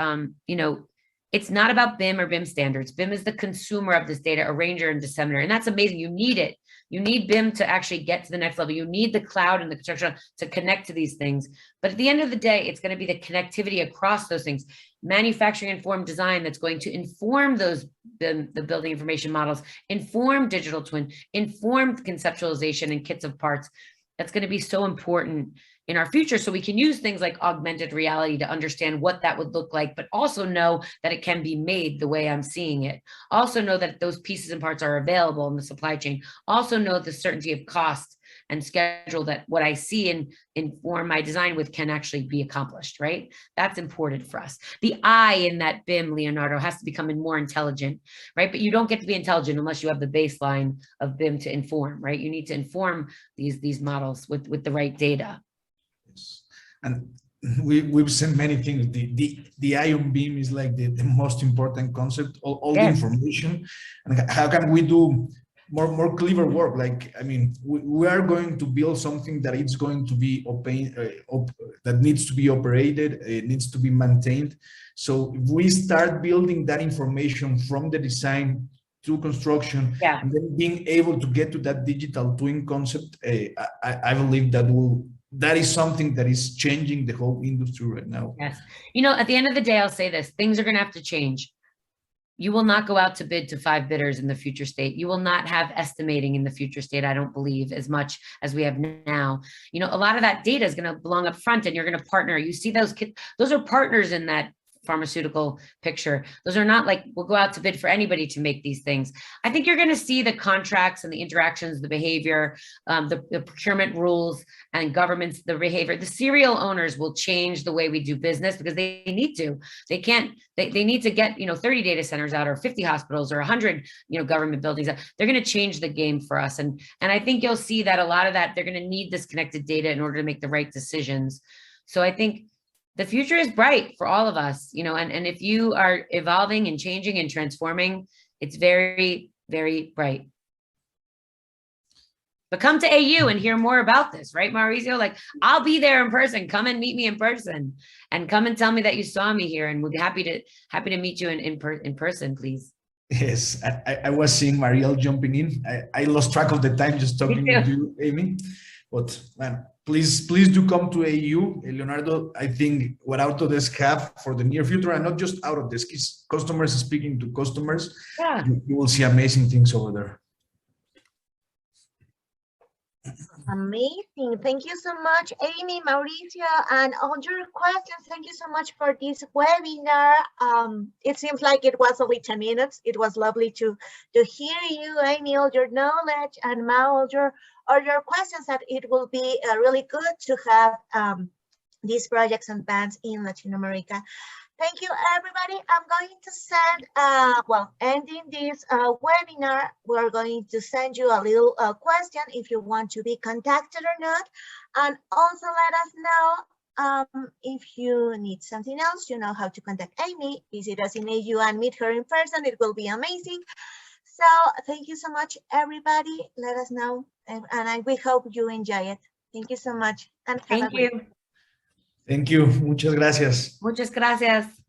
you know, it's not about BIM or BIM standards. BIM is the consumer of this data, arranger and disseminator, and that's amazing. You need it. You need BIM to actually get to the next level. You need the cloud and the construction to connect to these things. But at the end of the day, it's going to be the connectivity across those things. Manufacturing informed design that's going to inform those the building information models, inform digital twin, inform conceptualization and kits of parts. That's going to be so important in our future, so we can use things like augmented reality to understand what that would look like, but also know that it can be made the way I'm seeing it. Also know that those pieces and parts are available in the supply chain. Also know the certainty of cost and schedule, that what I see and inform my design with can actually be accomplished, right? That's important for us. The I in that BIM, Leonardo, has to become more intelligent, right? But you don't get to be intelligent unless you have the baseline of BIM to inform, right? You need to inform these models with the right data. And we've seen many things. The eye on BIM is like the most important concept, all the information. And how can we do more clever work? Like, I mean, we are going to build something that it's going to be that needs to be operated, it needs to be maintained. So if we start building that information from the design to construction, and then being able to get to that digital twin concept, I believe that is something that is changing the whole industry right now. Yes. You know, at the end of the day, I'll say this, things are going to have to change. You will not go out to bid to 5 bidders in the future state. You will not have estimating in the future state, I don't believe, as much as we have now. You know, a lot of that data is going to belong up front, and you're going to partner. You see those kids, those are partners in that pharmaceutical picture. Those are not like, we'll go out to bid for anybody to make these things. I think you're going to see the contracts and the interactions, the behavior, the procurement rules and governments, the behavior. The serial owners will change the way we do business because they need to. They can't, they need to get, you know, 30 data centers out, or 50 hospitals, or 100, you know, government buildings out. They're going to change the game for us. And I think you'll see that a lot of that, they're going to need this connected data in order to make the right decisions. So I think the future is bright for all of us, you know, and if you are evolving and changing and transforming, it's very, very bright. But come to AU and hear more about this, right, Mauricio? Like, I'll be there in person. Come and meet me in person, and come and tell me that you saw me here, and we'll be happy to meet you in person, please. Yes, I was seeing Marielle jumping in. I lost track of the time just talking with you, Amy. But man, please do come to AU. Leonardo, I think what Autodesk have for the near future, and not just Autodesk, is customers speaking to customers. Yeah. You will see amazing things over there. Amazing. Thank you so much, Amy, Mauricio, and all your questions. Thank you so much for this webinar. It seems like it was only 10 minutes. It was lovely to hear you, Amy, all your knowledge, and Mao, all your questions. That it will be really good to have these projects and plans in Latin America. Thank you, everybody. I'm going to send, ending this webinar, we're going to send you a little question if you want to be contacted or not. And also let us know if you need something else, you know how to contact Amy. Visit us in AU and meet her in person. It will be amazing. So thank you so much, everybody. Let us know. And we hope you enjoy it. Thank you so much. And Thank you. Thank you. Muchas gracias. Muchas gracias.